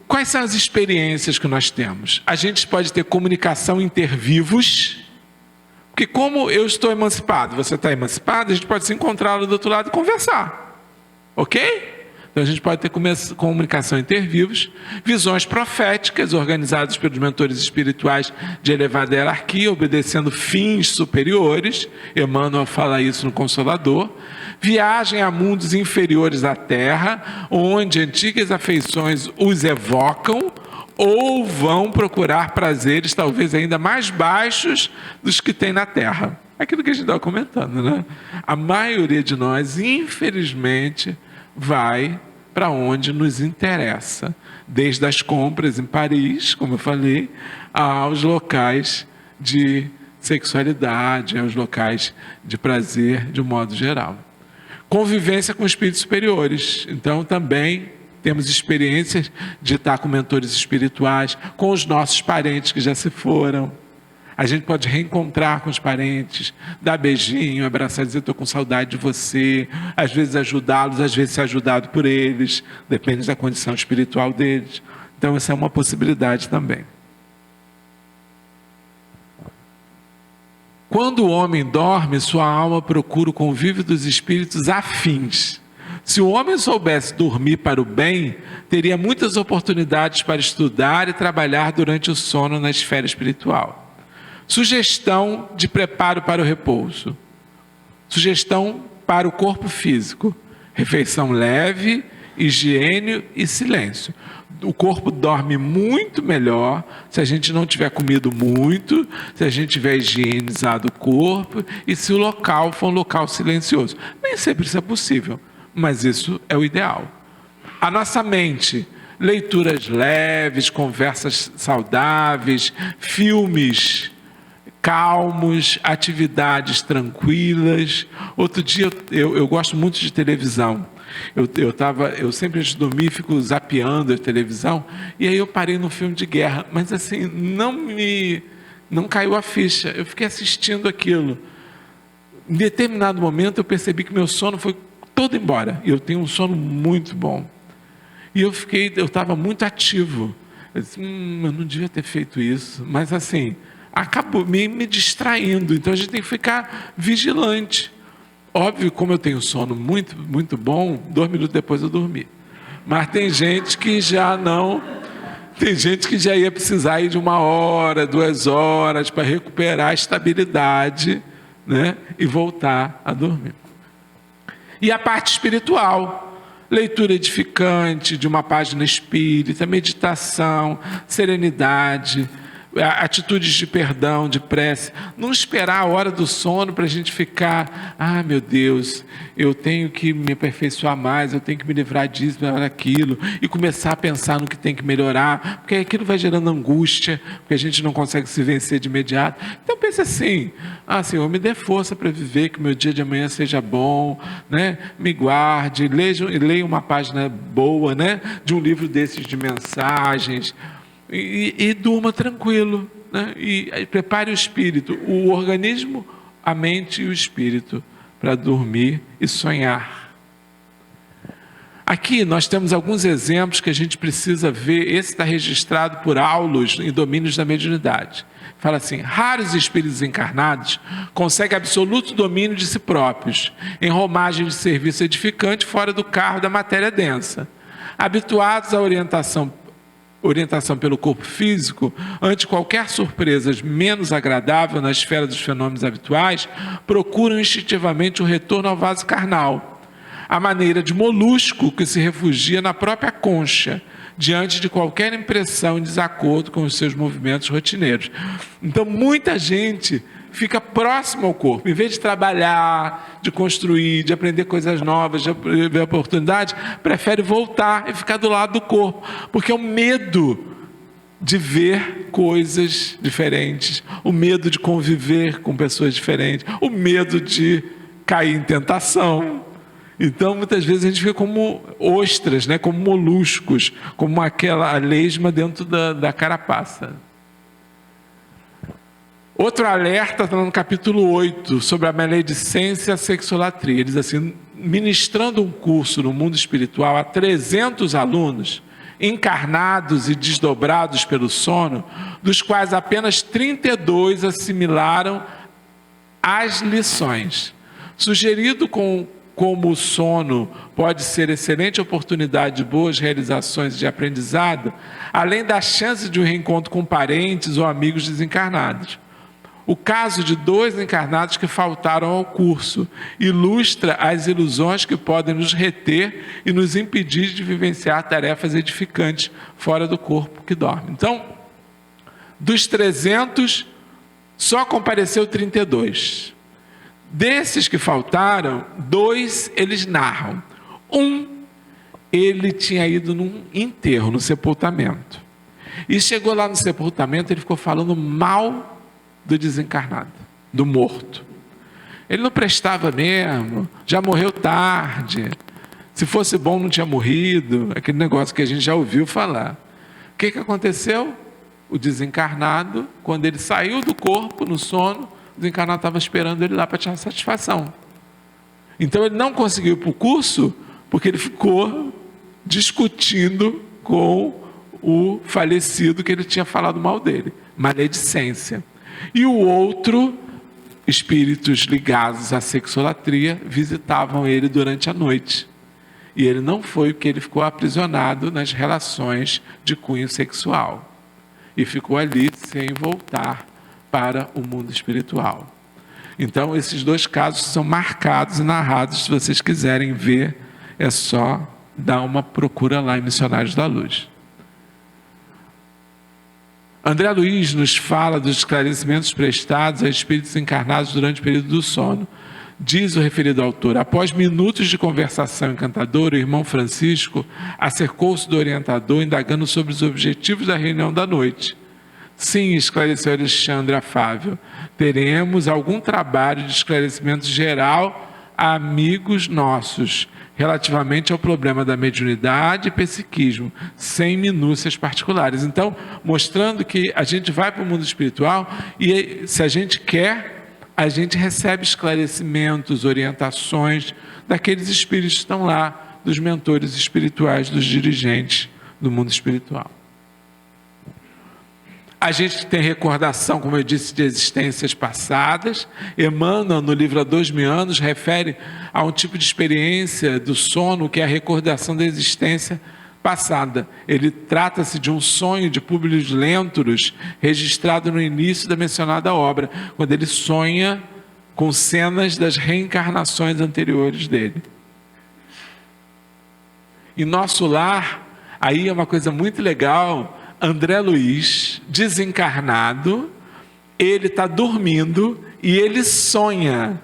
Quais são as experiências que nós temos? A gente pode ter comunicação intervivos, porque como eu estou emancipado, você está emancipado, a gente pode se encontrar lá do outro lado e conversar, ok? Então a gente pode ter comunicação intervivos, visões proféticas organizadas pelos mentores espirituais de elevada hierarquia, obedecendo fins superiores. Emmanuel fala isso no Consolador. Viagem a mundos inferiores à Terra, onde antigas afeições os evocam, ou vão procurar prazeres talvez ainda mais baixos dos que tem na Terra. Aquilo que a gente estava comentando, né? A maioria de nós, infelizmente, vai para onde nos interessa, desde as compras em Paris, como eu falei, aos locais de sexualidade, aos locais de prazer, de um modo geral. Convivência com espíritos superiores. Então, também temos experiências de estar com mentores espirituais, com os nossos parentes que já se foram. A gente pode reencontrar com os parentes, dar beijinho, abraçar, dizer estou com saudade de você, às vezes ajudá-los, às vezes ser ajudado por eles, depende da condição espiritual deles. Então essa é uma possibilidade também. Quando o homem dorme, sua alma procura o convívio dos espíritos afins. Se o homem soubesse dormir para o bem, teria muitas oportunidades para estudar e trabalhar durante o sono na esfera espiritual. Sugestão de preparo para o repouso. Sugestão para o corpo físico. Refeição leve, higiene e silêncio. O corpo dorme muito melhor se a gente não tiver comido muito, se a gente tiver higienizado o corpo e se o local for um local silencioso. Nem sempre isso é possível, mas isso é o ideal. A nossa mente, leituras leves, conversas saudáveis, filmes calmos, atividades tranquilas. Outro dia, eu gosto muito de televisão. Eu sempre antes de dormir fico zapeando a televisão, e aí eu parei num filme de guerra, mas assim, não caiu a ficha, eu fiquei assistindo aquilo. Em determinado momento eu percebi que meu sono foi todo embora, e eu tenho um sono muito bom. E eu estava muito ativo. Eu disse, eu não devia ter feito isso, mas assim, acabou me distraindo. Então a gente tem que ficar vigilante. Óbvio, como eu tenho sono muito, muito bom, 2 minutos depois eu dormi. Mas tem gente que já não, tem gente que já ia precisar ir de 1 hora, 2 horas para recuperar a estabilidade, né? E voltar a dormir. E a parte espiritual, leitura edificante de uma página espírita, meditação, serenidade, atitudes de perdão, de prece. Não esperar a hora do sono para a gente ficar, meu Deus, eu tenho que me aperfeiçoar mais, eu tenho que me livrar disso, daquilo, e começar a pensar no que tem que melhorar, porque aquilo vai gerando angústia, porque a gente não consegue se vencer de imediato. Então pense assim, Senhor, me dê força para viver, que o meu dia de amanhã seja bom, né? Me guarde, leia uma página boa, né? De um livro desses de mensagens, e durma tranquilo, né? E prepare o espírito, o organismo, a mente e o espírito para dormir e sonhar. Aqui nós temos alguns exemplos que a gente precisa ver. Esse está registrado por Aulus em Domínios da Mediunidade. Fala assim: raros espíritos encarnados conseguem absoluto domínio de si próprios, em romagem de serviço edificante fora do carro da matéria densa. Habituados à orientação pelo corpo físico, ante qualquer surpresa menos agradável na esfera dos fenômenos habituais, procuram instintivamente o retorno ao vaso carnal, à maneira de molusco que se refugia na própria concha, diante de qualquer impressão em desacordo com os seus movimentos rotineiros. Então, muita gente fica próximo ao corpo, em vez de trabalhar, de construir, de aprender coisas novas, de ver oportunidades, prefere voltar e ficar do lado do corpo, porque é o medo de ver coisas diferentes, o medo de conviver com pessoas diferentes, o medo de cair em tentação. Então, muitas vezes a gente fica como ostras, né? Como moluscos, como aquela lesma dentro da carapaça. Outro alerta está no capítulo 8, sobre a maledicência e a sexolatria. Ele diz assim: ministrando um curso no mundo espiritual a 300 alunos, encarnados e desdobrados pelo sono, dos quais apenas 32 assimilaram as lições. Sugerido como o sono pode ser excelente oportunidade de boas realizações de aprendizado, além da chance de um reencontro com parentes ou amigos desencarnados. O caso de 2 encarnados que faltaram ao curso ilustra as ilusões que podem nos reter e nos impedir de vivenciar tarefas edificantes fora do corpo que dorme. Então, dos 300, só compareceu 32. Desses que faltaram, 2 eles narram. Ele tinha ido num enterro, no sepultamento. E chegou lá no sepultamento, ele ficou falando mal do desencarnado, do morto. Ele não prestava mesmo, já morreu tarde. Se fosse bom, não tinha morrido. Aquele negócio que a gente já ouviu falar. O que aconteceu? O desencarnado, quando ele saiu do corpo, no sono, o desencarnado estava esperando ele lá para tirar satisfação. Então ele não conseguiu ir para o curso, porque ele ficou discutindo com o falecido que ele tinha falado mal dele. Maledicência. E o outro, espíritos ligados à sexolatria, visitavam ele durante a noite. E ele não foi, porque ele ficou aprisionado nas relações de cunho sexual. E ficou ali sem voltar para o mundo espiritual. Então, esses 2 casos são marcados e narrados. Se vocês quiserem ver, é só dar uma procura lá em Missionários da Luz. André Luiz nos fala dos esclarecimentos prestados a espíritos encarnados durante o período do sono. Diz o referido autor: após minutos de conversação encantadora, o irmão Francisco acercou-se do orientador, indagando sobre os objetivos da reunião da noite. Sim, esclareceu Alexandre afável, teremos algum trabalho de esclarecimento geral a amigos nossos, relativamente ao problema da mediunidade e psiquismo, sem minúcias particulares. Então, mostrando que a gente vai para o mundo espiritual e, se a gente quer, a gente recebe esclarecimentos, orientações daqueles espíritos que estão lá, dos mentores espirituais, dos dirigentes do mundo espiritual. A gente tem recordação, como eu disse, de existências passadas. Emmanuel, no livro Há 2000 anos, refere a um tipo de experiência do sono que é a recordação da existência passada. Ele trata-se de um sonho de Públio Lentulus, registrado no início da mencionada obra, quando ele sonha com cenas das reencarnações anteriores dele. Em nosso lar, aí é uma coisa muito legal. André Luiz, desencarnado, ele está dormindo e ele sonha.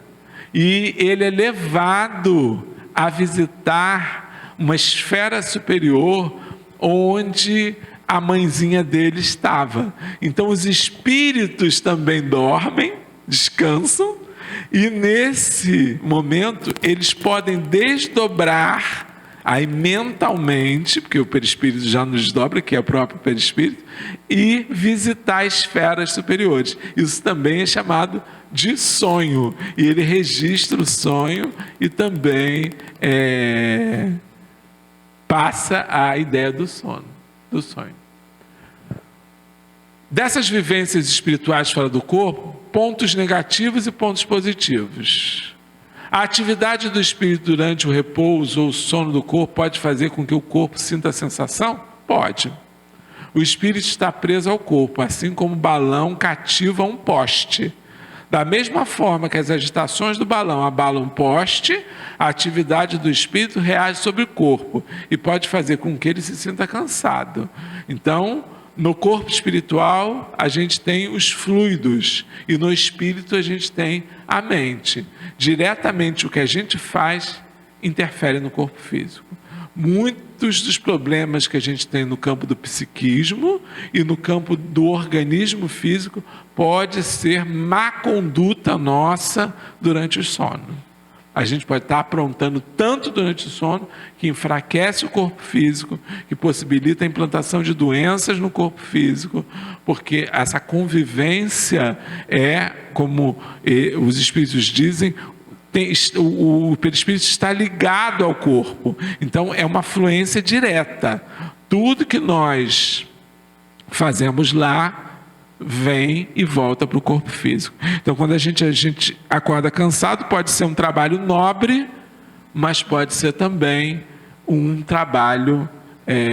E ele é levado a visitar uma esfera superior onde a mãezinha dele estava. Então os espíritos também dormem, descansam, e nesse momento eles podem desdobrar aí mentalmente, porque o perispírito já nos desdobra, que é o próprio perispírito, e visitar esferas superiores. Isso também é chamado de sonho. E ele registra o sonho e também passa a ideia do sono, do sonho. Dessas vivências espirituais fora do corpo, pontos negativos e pontos positivos. A atividade do espírito durante o repouso ou o sono do corpo pode fazer com que o corpo sinta a sensação? Pode. O espírito está preso ao corpo, assim como o balão cativa um poste. Da mesma forma que as agitações do balão abalam um poste, a atividade do espírito reage sobre o corpo e pode fazer com que ele se sinta cansado. Então, no corpo espiritual, a gente tem os fluidos e no espírito a gente tem a mente. Diretamente o que a gente faz interfere no corpo físico. Muitos dos problemas que a gente tem no campo do psiquismo e no campo do organismo físico pode ser má conduta nossa durante o sono. A gente pode estar aprontando tanto durante o sono que enfraquece o corpo físico, que possibilita a implantação de doenças no corpo físico, porque essa convivência é, como os espíritos dizem, o perispírito está ligado ao corpo. Então é uma fluência direta. Tudo que nós fazemos lá vem e volta para o corpo físico. Então, quando a gente acorda cansado, pode ser um trabalho nobre, mas pode ser também um trabalho,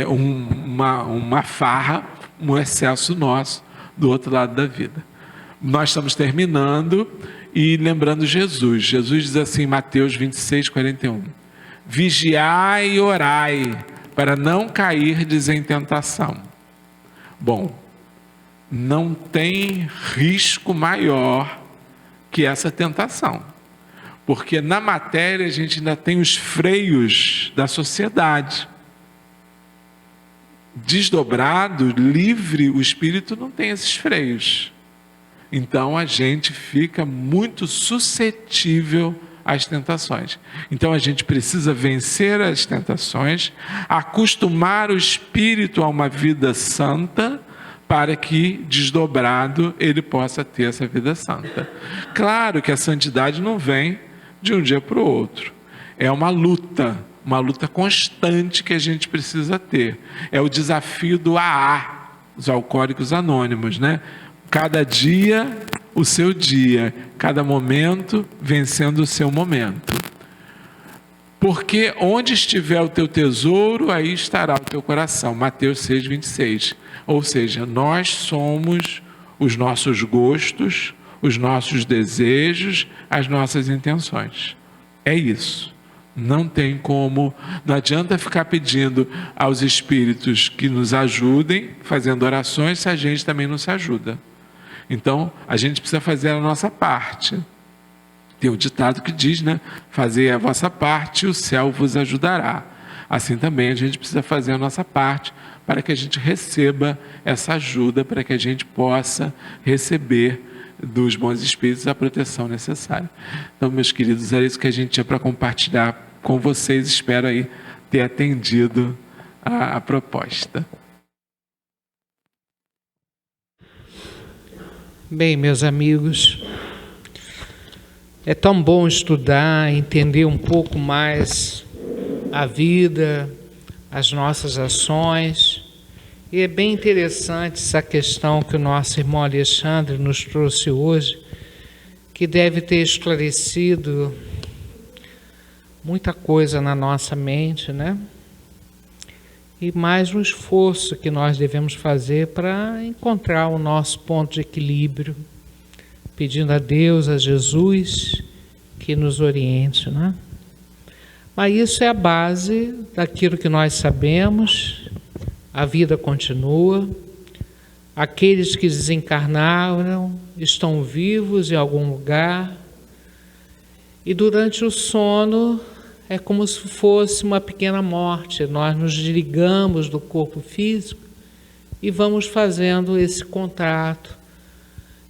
uma farra, um excesso nosso do outro lado da vida. Nós estamos terminando e lembrando Jesus. Jesus diz assim em Mateus 26, 41. Vigiai e orai, para não cairdes em tentação. Bom, não tem risco maior que essa tentação. Porque na matéria a gente ainda tem os freios da sociedade. Desdobrado, livre, o espírito não tem esses freios. Então a gente fica muito suscetível às tentações. Então a gente precisa vencer as tentações, acostumar o espírito a uma vida santa, para que, desdobrado, ele possa ter essa vida santa. Claro que a santidade não vem de um dia para o outro. É uma luta constante que a gente precisa ter. É o desafio do AA, os Alcoólicos Anônimos, né? Cada dia, o seu dia. Cada momento, vencendo o seu momento. Porque onde estiver o teu tesouro, aí estará o teu coração. Mateus 6, 26. Ou seja, nós somos os nossos gostos, os nossos desejos, as nossas intenções. É isso. Não tem como, não adianta ficar pedindo aos espíritos que nos ajudem, fazendo orações, se a gente também não se ajuda. Então, a gente precisa fazer a nossa parte. Tem um ditado que diz, né? Fazer a vossa parte e o céu vos ajudará. Assim também a gente precisa fazer a nossa parte para que a gente receba essa ajuda, para que a gente possa receber dos bons espíritos a proteção necessária. Então, meus queridos, era isso que a gente tinha para compartilhar com vocês. Espero aí ter atendido a proposta. Bem, meus amigos, é tão bom estudar, entender um pouco mais a vida, as nossas ações. E é bem interessante essa questão que o nosso irmão Alexandre nos trouxe hoje, que deve ter esclarecido muita coisa na nossa mente, né? E mais um esforço que nós devemos fazer para encontrar o nosso ponto de equilíbrio, pedindo a Deus, a Jesus, que nos oriente, né? Mas isso é a base daquilo que nós sabemos. A vida continua. Aqueles que desencarnaram estão vivos em algum lugar. E durante o sono é como se fosse uma pequena morte. Nós nos desligamos do corpo físico e vamos fazendo esse contato,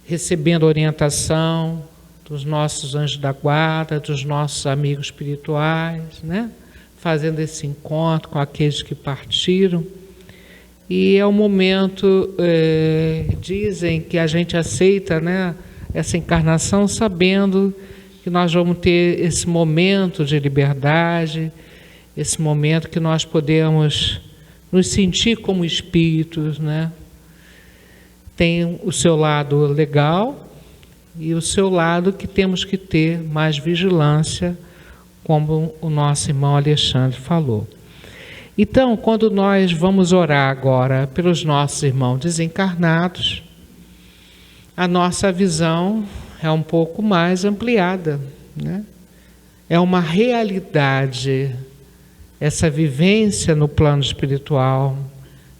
recebendo orientação dos nossos anjos da guarda, dos nossos amigos espirituais, né? Fazendo esse encontro com aqueles que partiram. E é um momento, dizem que a gente aceita, né, essa encarnação sabendo que nós vamos ter esse momento de liberdade, esse momento que nós podemos nos sentir como espíritos, né? Tem o seu lado legal e o seu lado que temos que ter mais vigilância, como o nosso irmão Alexandre falou. Então, quando nós vamos orar agora pelos nossos irmãos desencarnados, a nossa visão é um pouco mais ampliada, né? É uma realidade, essa vivência no plano espiritual,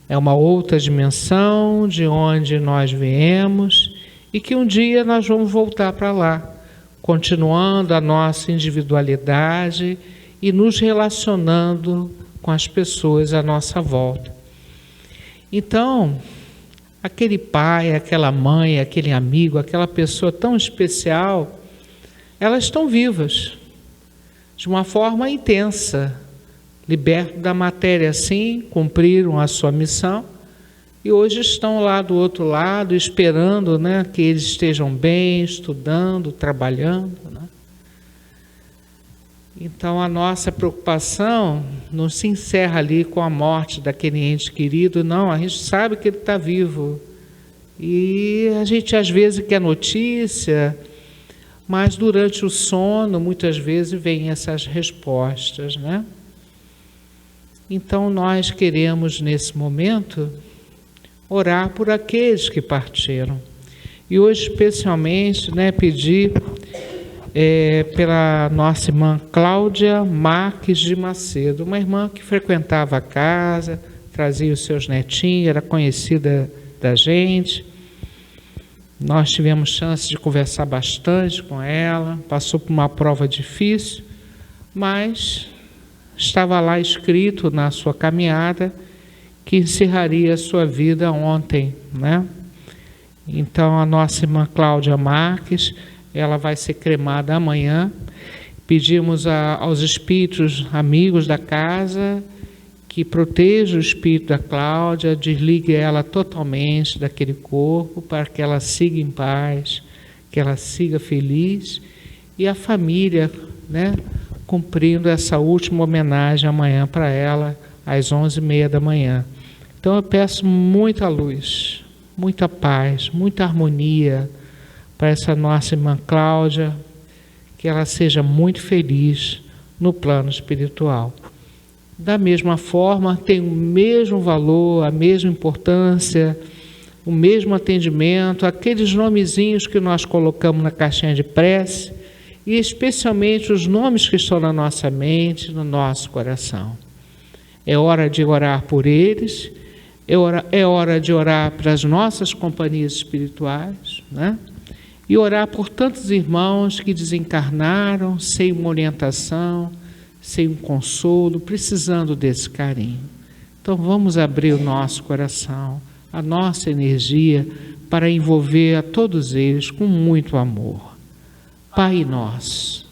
é uma outra dimensão de onde nós viemos e que um dia nós vamos voltar para lá, continuando a nossa individualidade e nos relacionando com as pessoas à nossa volta. Então, aquele pai, aquela mãe, aquele amigo, aquela pessoa tão especial, elas estão vivas. de uma forma intensa, libertos da matéria, sim, cumpriram a sua missão e hoje estão lá do outro lado, esperando, né, que eles estejam bem, estudando, trabalhando, né? Então a nossa preocupação não se encerra ali com a morte daquele ente querido, não, a gente sabe que ele está vivo e a gente às vezes quer notícia, mas durante o sono muitas vezes vêm essas respostas, né? Então nós queremos nesse momento orar por aqueles que partiram e hoje especialmente, né, pedir pela nossa irmã Cláudia Marques de Macedo, uma irmã que frequentava a casa, trazia os seus netinhos, era conhecida da gente. Nós tivemos chance de conversar bastante com ela, passou por uma prova difícil, mas estava lá escrito na sua caminhada que encerraria a sua vida ontem, né? Então a nossa irmã Cláudia Marques, ela vai ser cremada amanhã. Pedimos aos espíritos amigos da casa que protejam o espírito da Cláudia, desligue ela totalmente daquele corpo, para que ela siga em paz, que ela siga feliz, e a família, né, cumprindo essa última homenagem amanhã para ela, às 11h30 da manhã. Então eu peço muita luz, muita paz, muita harmonia para essa nossa irmã Cláudia, que ela seja muito feliz no plano espiritual. Da mesma forma, tem o mesmo valor, a mesma importância, o mesmo atendimento, aqueles nomezinhos que nós colocamos na caixinha de prece, e especialmente os nomes que estão na nossa mente, no nosso coração. É hora de orar por eles, é hora de orar para as nossas companhias espirituais, né? E orar por tantos irmãos que desencarnaram sem uma orientação, sem um consolo, precisando desse carinho. Então vamos abrir o nosso coração, a nossa energia, para envolver a todos eles com muito amor. Pai nosso,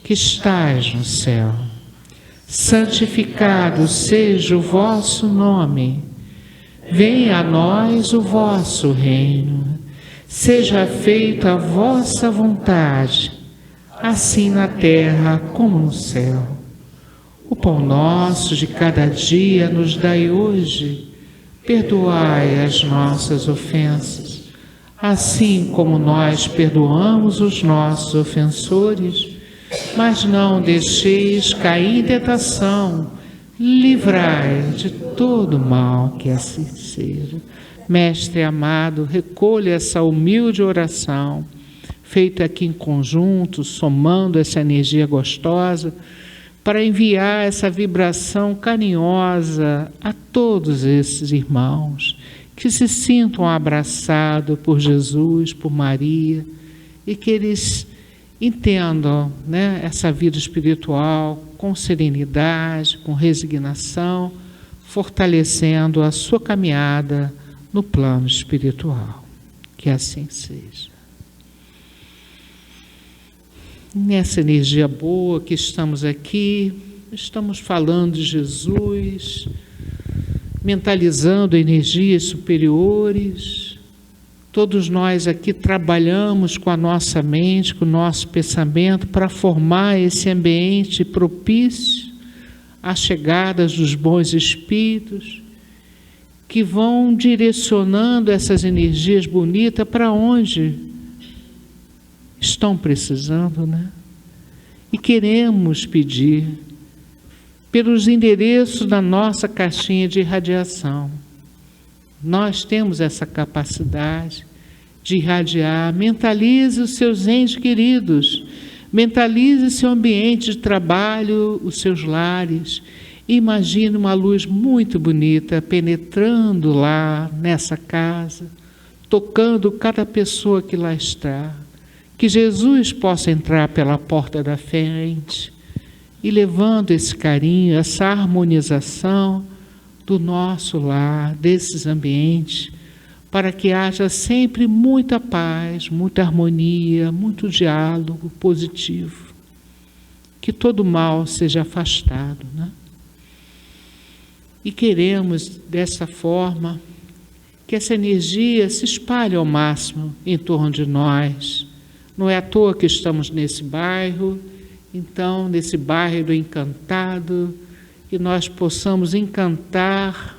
que estais no céu, santificado seja o vosso nome. Venha a nós o vosso reino. Seja feita a vossa vontade, assim na terra como no céu. O pão nosso de cada dia nos dai hoje. Perdoai as nossas ofensas, assim como nós perdoamos os nossos ofensores. Mas não deixeis cair em tentação, livrai de todo mal, que assim seja. Mestre amado, recolha essa humilde oração, feita aqui em conjunto, somando essa energia gostosa, para enviar essa vibração carinhosa a todos esses irmãos, que se sintam abraçados por Jesus, por Maria, e que eles entendam, né, essa vida espiritual com serenidade, com resignação, fortalecendo a sua caminhada no plano espiritual. Que assim seja. Nessa energia boa que estamos aqui, estamos falando de Jesus, mentalizando energias superiores. Todos nós aqui trabalhamos com a nossa mente, com o nosso pensamento, para formar esse ambiente propício às chegadas dos bons espíritos, que vão direcionando essas energias bonitas para onde estão precisando, né? E queremos pedir pelos endereços da nossa caixinha de irradiação. Nós temos essa capacidade de irradiar. Mentalize os seus entes queridos, mentalize seu ambiente de trabalho, os seus lares. Imagine uma luz muito bonita penetrando lá nessa casa, tocando cada pessoa que lá está. Que Jesus possa entrar pela porta da frente e levando esse carinho, essa harmonização do nosso lar, desses ambientes, para que haja sempre muita paz, muita harmonia, muito diálogo positivo. que todo mal seja afastado, né? E queremos, dessa forma, que essa energia se espalhe ao máximo em torno de nós. Não é à toa que estamos nesse bairro, então, nesse bairro do encantado, que nós possamos encantar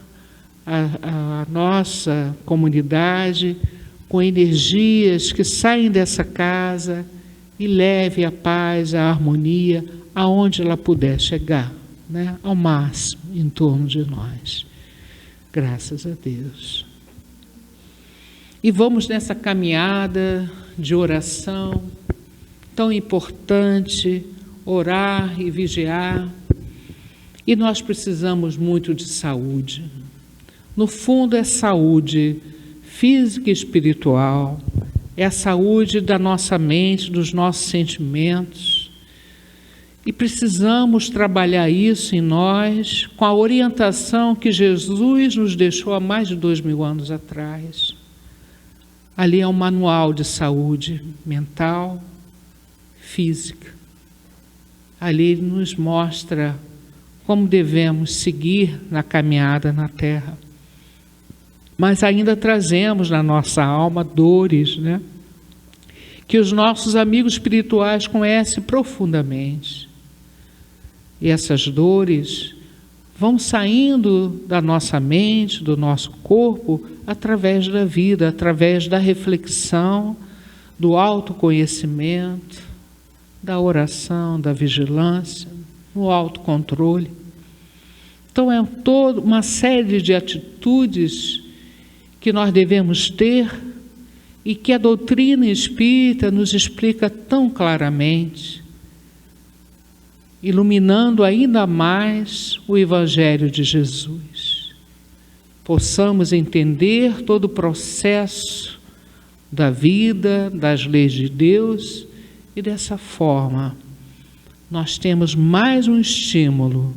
a nossa comunidade com energias que saem dessa casa e leve a paz, a harmonia, aonde ela puder chegar, né? Ao máximo em torno de nós. Graças a Deus. E vamos nessa caminhada de oração tão importante, orar e vigiar. E nós precisamos muito de saúde. No fundo, é saúde física e espiritual, é a saúde da nossa mente, dos nossos sentimentos. E precisamos trabalhar isso em nós com a orientação que Jesus nos deixou há mais de 2000 anos atrás. Ali é um manual de saúde mental, física. Ali ele nos mostra como devemos seguir na caminhada na Terra. Mas ainda trazemos na nossa alma dores, né? Que os nossos amigos espirituais conhecem profundamente. E essas dores vão saindo da nossa mente, do nosso corpo, através da vida, através da reflexão, do autoconhecimento, da oração, da vigilância, no autocontrole. Então é toda uma série de atitudes que nós devemos ter e que a doutrina espírita nos explica tão claramente, iluminando ainda mais o Evangelho de Jesus. Possamos entender todo o processo da vida, das leis de Deus, e dessa forma nós temos mais um estímulo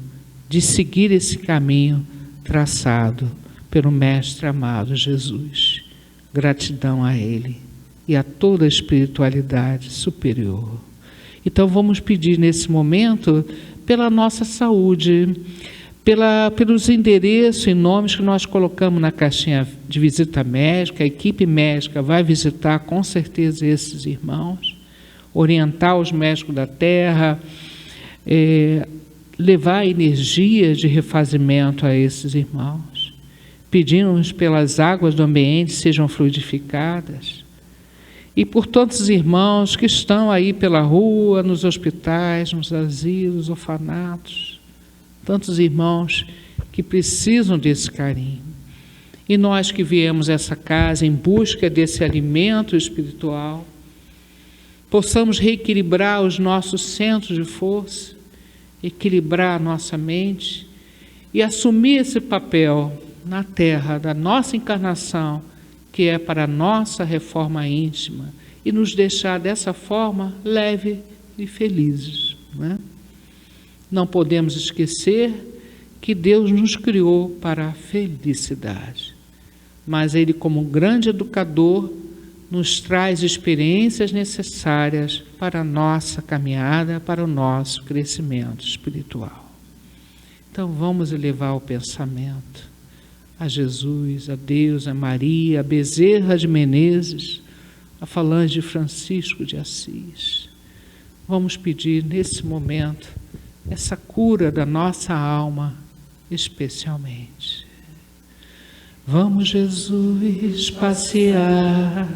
de seguir esse caminho traçado pelo Mestre amado Jesus. Gratidão a Ele e a toda a espiritualidade superior. Então vamos pedir nesse momento pela nossa saúde, pelos endereços e nomes que nós colocamos na caixinha de visita médica. A equipe médica vai visitar com certeza esses irmãos, orientar os médicos da terra, levar energia de refazimento a esses irmãos. Pedimos pelas águas do ambiente sejam fluidificadas. E por todos os irmãos que estão aí pela rua, nos hospitais, nos asilos, orfanatos. Tantos irmãos que precisam desse carinho. E nós que viemos a essa casa em busca desse alimento espiritual, possamos reequilibrar os nossos centros de força, equilibrar a nossa mente e assumir esse papel na Terra da nossa encarnação, que é para a nossa reforma íntima, e nos deixar dessa forma leve e felizes, né? Não podemos esquecer que Deus nos criou para a felicidade, mas Ele, como um grande educador, nos traz experiências necessárias para a nossa caminhada, para o nosso crescimento espiritual. Então vamos elevar o pensamento a Jesus, a Deus, a Maria, a Bezerra de Menezes, a falange de Francisco de Assis. Vamos pedir nesse momento essa cura da nossa alma, especialmente. Vamos, Jesus, passear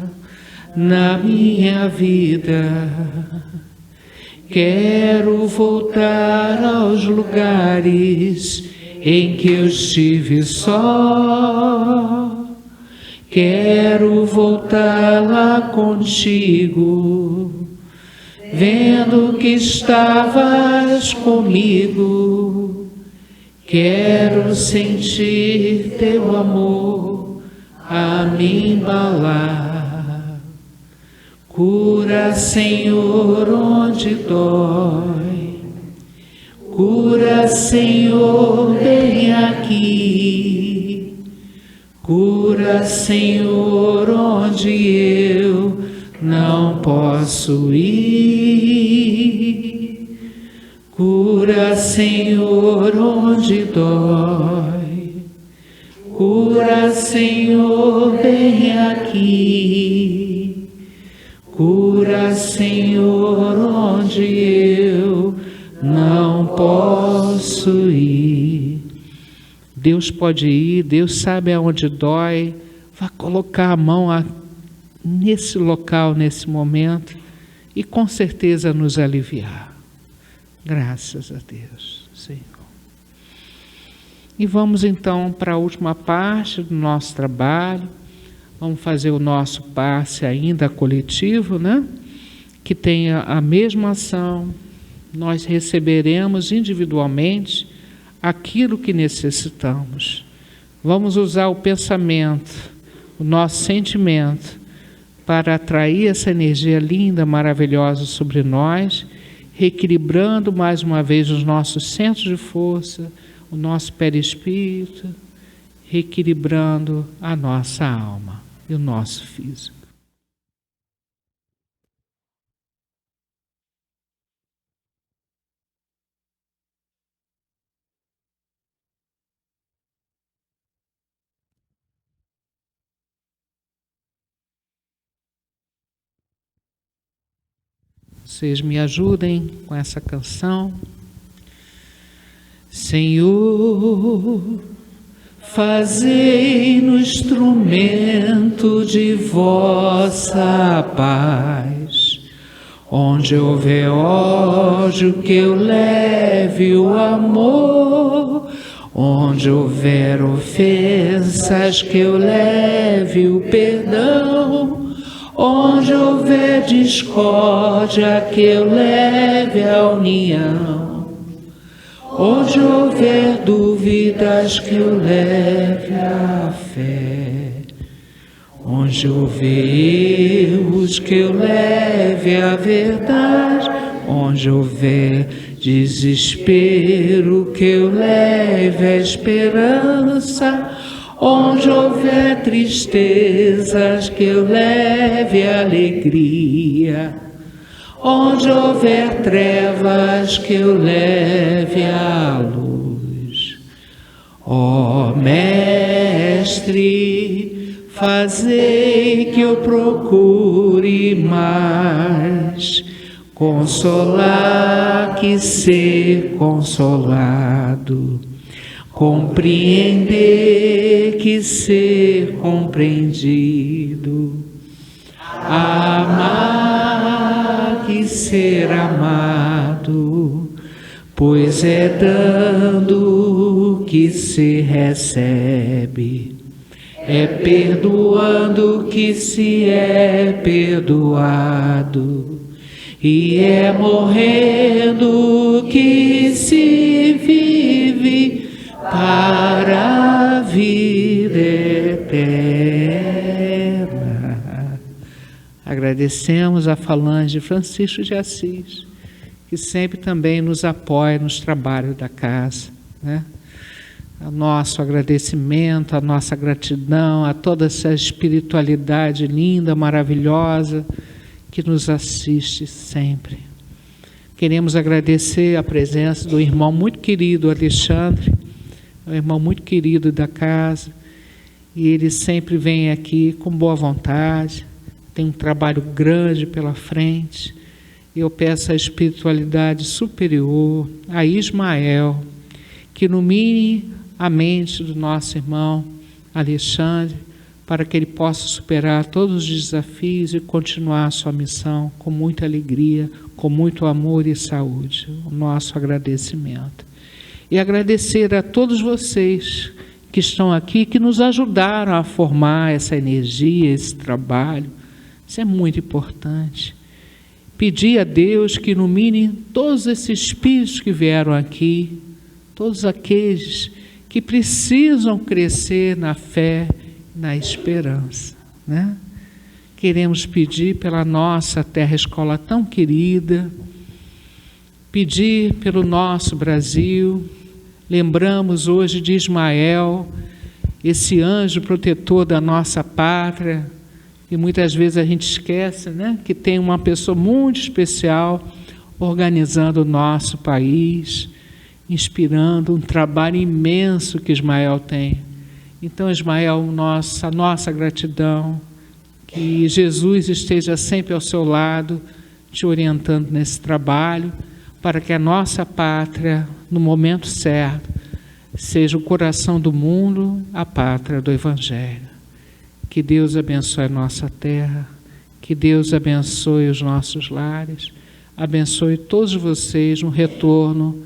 na minha vida. Quero voltar aos lugares em que eu estive só. Quero voltar lá contigo, vendo que estavas comigo. Quero sentir teu amor a me embalar. Cura, Senhor, onde dói. Cura, Senhor, bem aqui. Cura, Senhor, onde eu não posso ir. Senhor, onde dói. Cura, Senhor, vem aqui. Cura, Senhor, onde eu não posso ir. Deus pode ir, Deus sabe aonde dói. Vá colocar a mão nesse local, nesse momento, e com certeza nos aliviar. Graças a Deus, Senhor. E vamos então para a última parte do nosso trabalho. Vamos fazer o nosso passe ainda coletivo, né? Que tenha a mesma ação. Nós receberemos individualmente aquilo que necessitamos. Vamos usar o pensamento, o nosso sentimento, para atrair essa energia linda, maravilhosa sobre nós, reequilibrando mais uma vez os nossos centros de força, o nosso perispírito, reequilibrando a nossa alma e o nosso físico. Vocês me ajudem com essa canção. Senhor, fazei-nos instrumento de vossa paz. Onde houver ódio, que eu leve o amor. Onde houver ofensas, que eu leve o perdão. Onde houver discórdia, que eu leve a união. Onde houver dúvidas, que eu leve a fé. Onde houver erros, que eu leve a verdade. Onde houver desespero, que eu leve a esperança. Onde houver tristezas, que eu leve a alegria. Onde houver trevas, que eu leve a luz. Ó Mestre, fazei que eu procure mais consolar que ser consolado, compreender que ser compreendido, amar que ser amado, pois é dando que se recebe, é perdoando que se é perdoado, e é morrendo que se vive para a vida eterna. Agradecemos a falange de Francisco de Assis, que sempre também nos apoia nos trabalhos da casa, né? O nosso agradecimento, a nossa gratidão a toda essa espiritualidade linda, maravilhosa, que nos assiste sempre. Queremos agradecer a presença do irmão muito querido Alexandre, um irmão muito querido da casa, e ele sempre vem aqui com boa vontade, tem um trabalho grande pela frente, e eu peço à espiritualidade superior, a Ismael, que ilumine a mente do nosso irmão Alexandre, para que ele possa superar todos os desafios e continuar a sua missão com muita alegria, com muito amor e saúde. O nosso agradecimento. E agradecer a todos vocês que estão aqui, que nos ajudaram a formar essa energia, esse trabalho. Isso é muito importante. Pedir a Deus que ilumine todos esses espíritos que vieram aqui, todos aqueles que precisam crescer na fé, na esperança, né? Queremos pedir pela nossa terra escola tão querida, pedir pelo nosso Brasil. Lembramos hoje de Ismael, esse anjo protetor da nossa pátria, e muitas vezes a gente esquece, né, que tem uma pessoa muito especial organizando o nosso país, inspirando um trabalho imenso que Ismael tem. Então, Ismael, nossa gratidão, que Jesus esteja sempre ao seu lado, te orientando nesse trabalho, para que a nossa pátria, no momento certo, seja o coração do mundo, a pátria do Evangelho. Que Deus abençoe a nossa terra, que Deus abençoe os nossos lares, abençoe todos vocês no retorno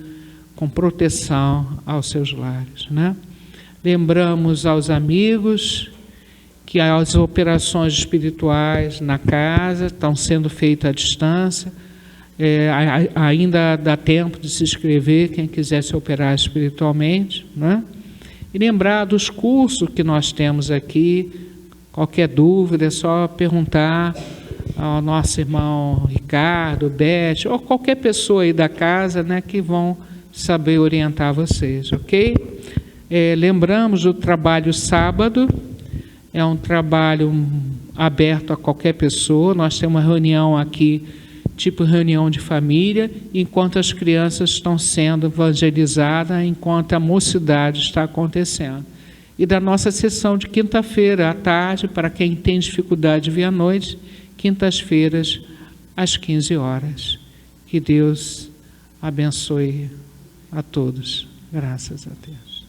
com proteção aos seus lares, né? Lembramos aos amigos que as operações espirituais na casa estão sendo feitas à distância. Ainda dá tempo de se inscrever, quem quiser se operar espiritualmente, né? E lembrar dos cursos que nós temos aqui. Qualquer dúvida é só perguntar ao nosso irmão Ricardo, Beth, ou qualquer pessoa aí da casa, né, que vão saber orientar vocês, ok? Lembramos do trabalho sábado, é um trabalho aberto a qualquer pessoa. Nós temos uma reunião aqui, tipo reunião de família, enquanto as crianças estão sendo evangelizadas, enquanto a mocidade está acontecendo. E da nossa sessão de quinta-feira à tarde, para quem tem dificuldade de vir à noite, quintas-feiras às 15 horas. Que Deus abençoe a todos. Graças a Deus.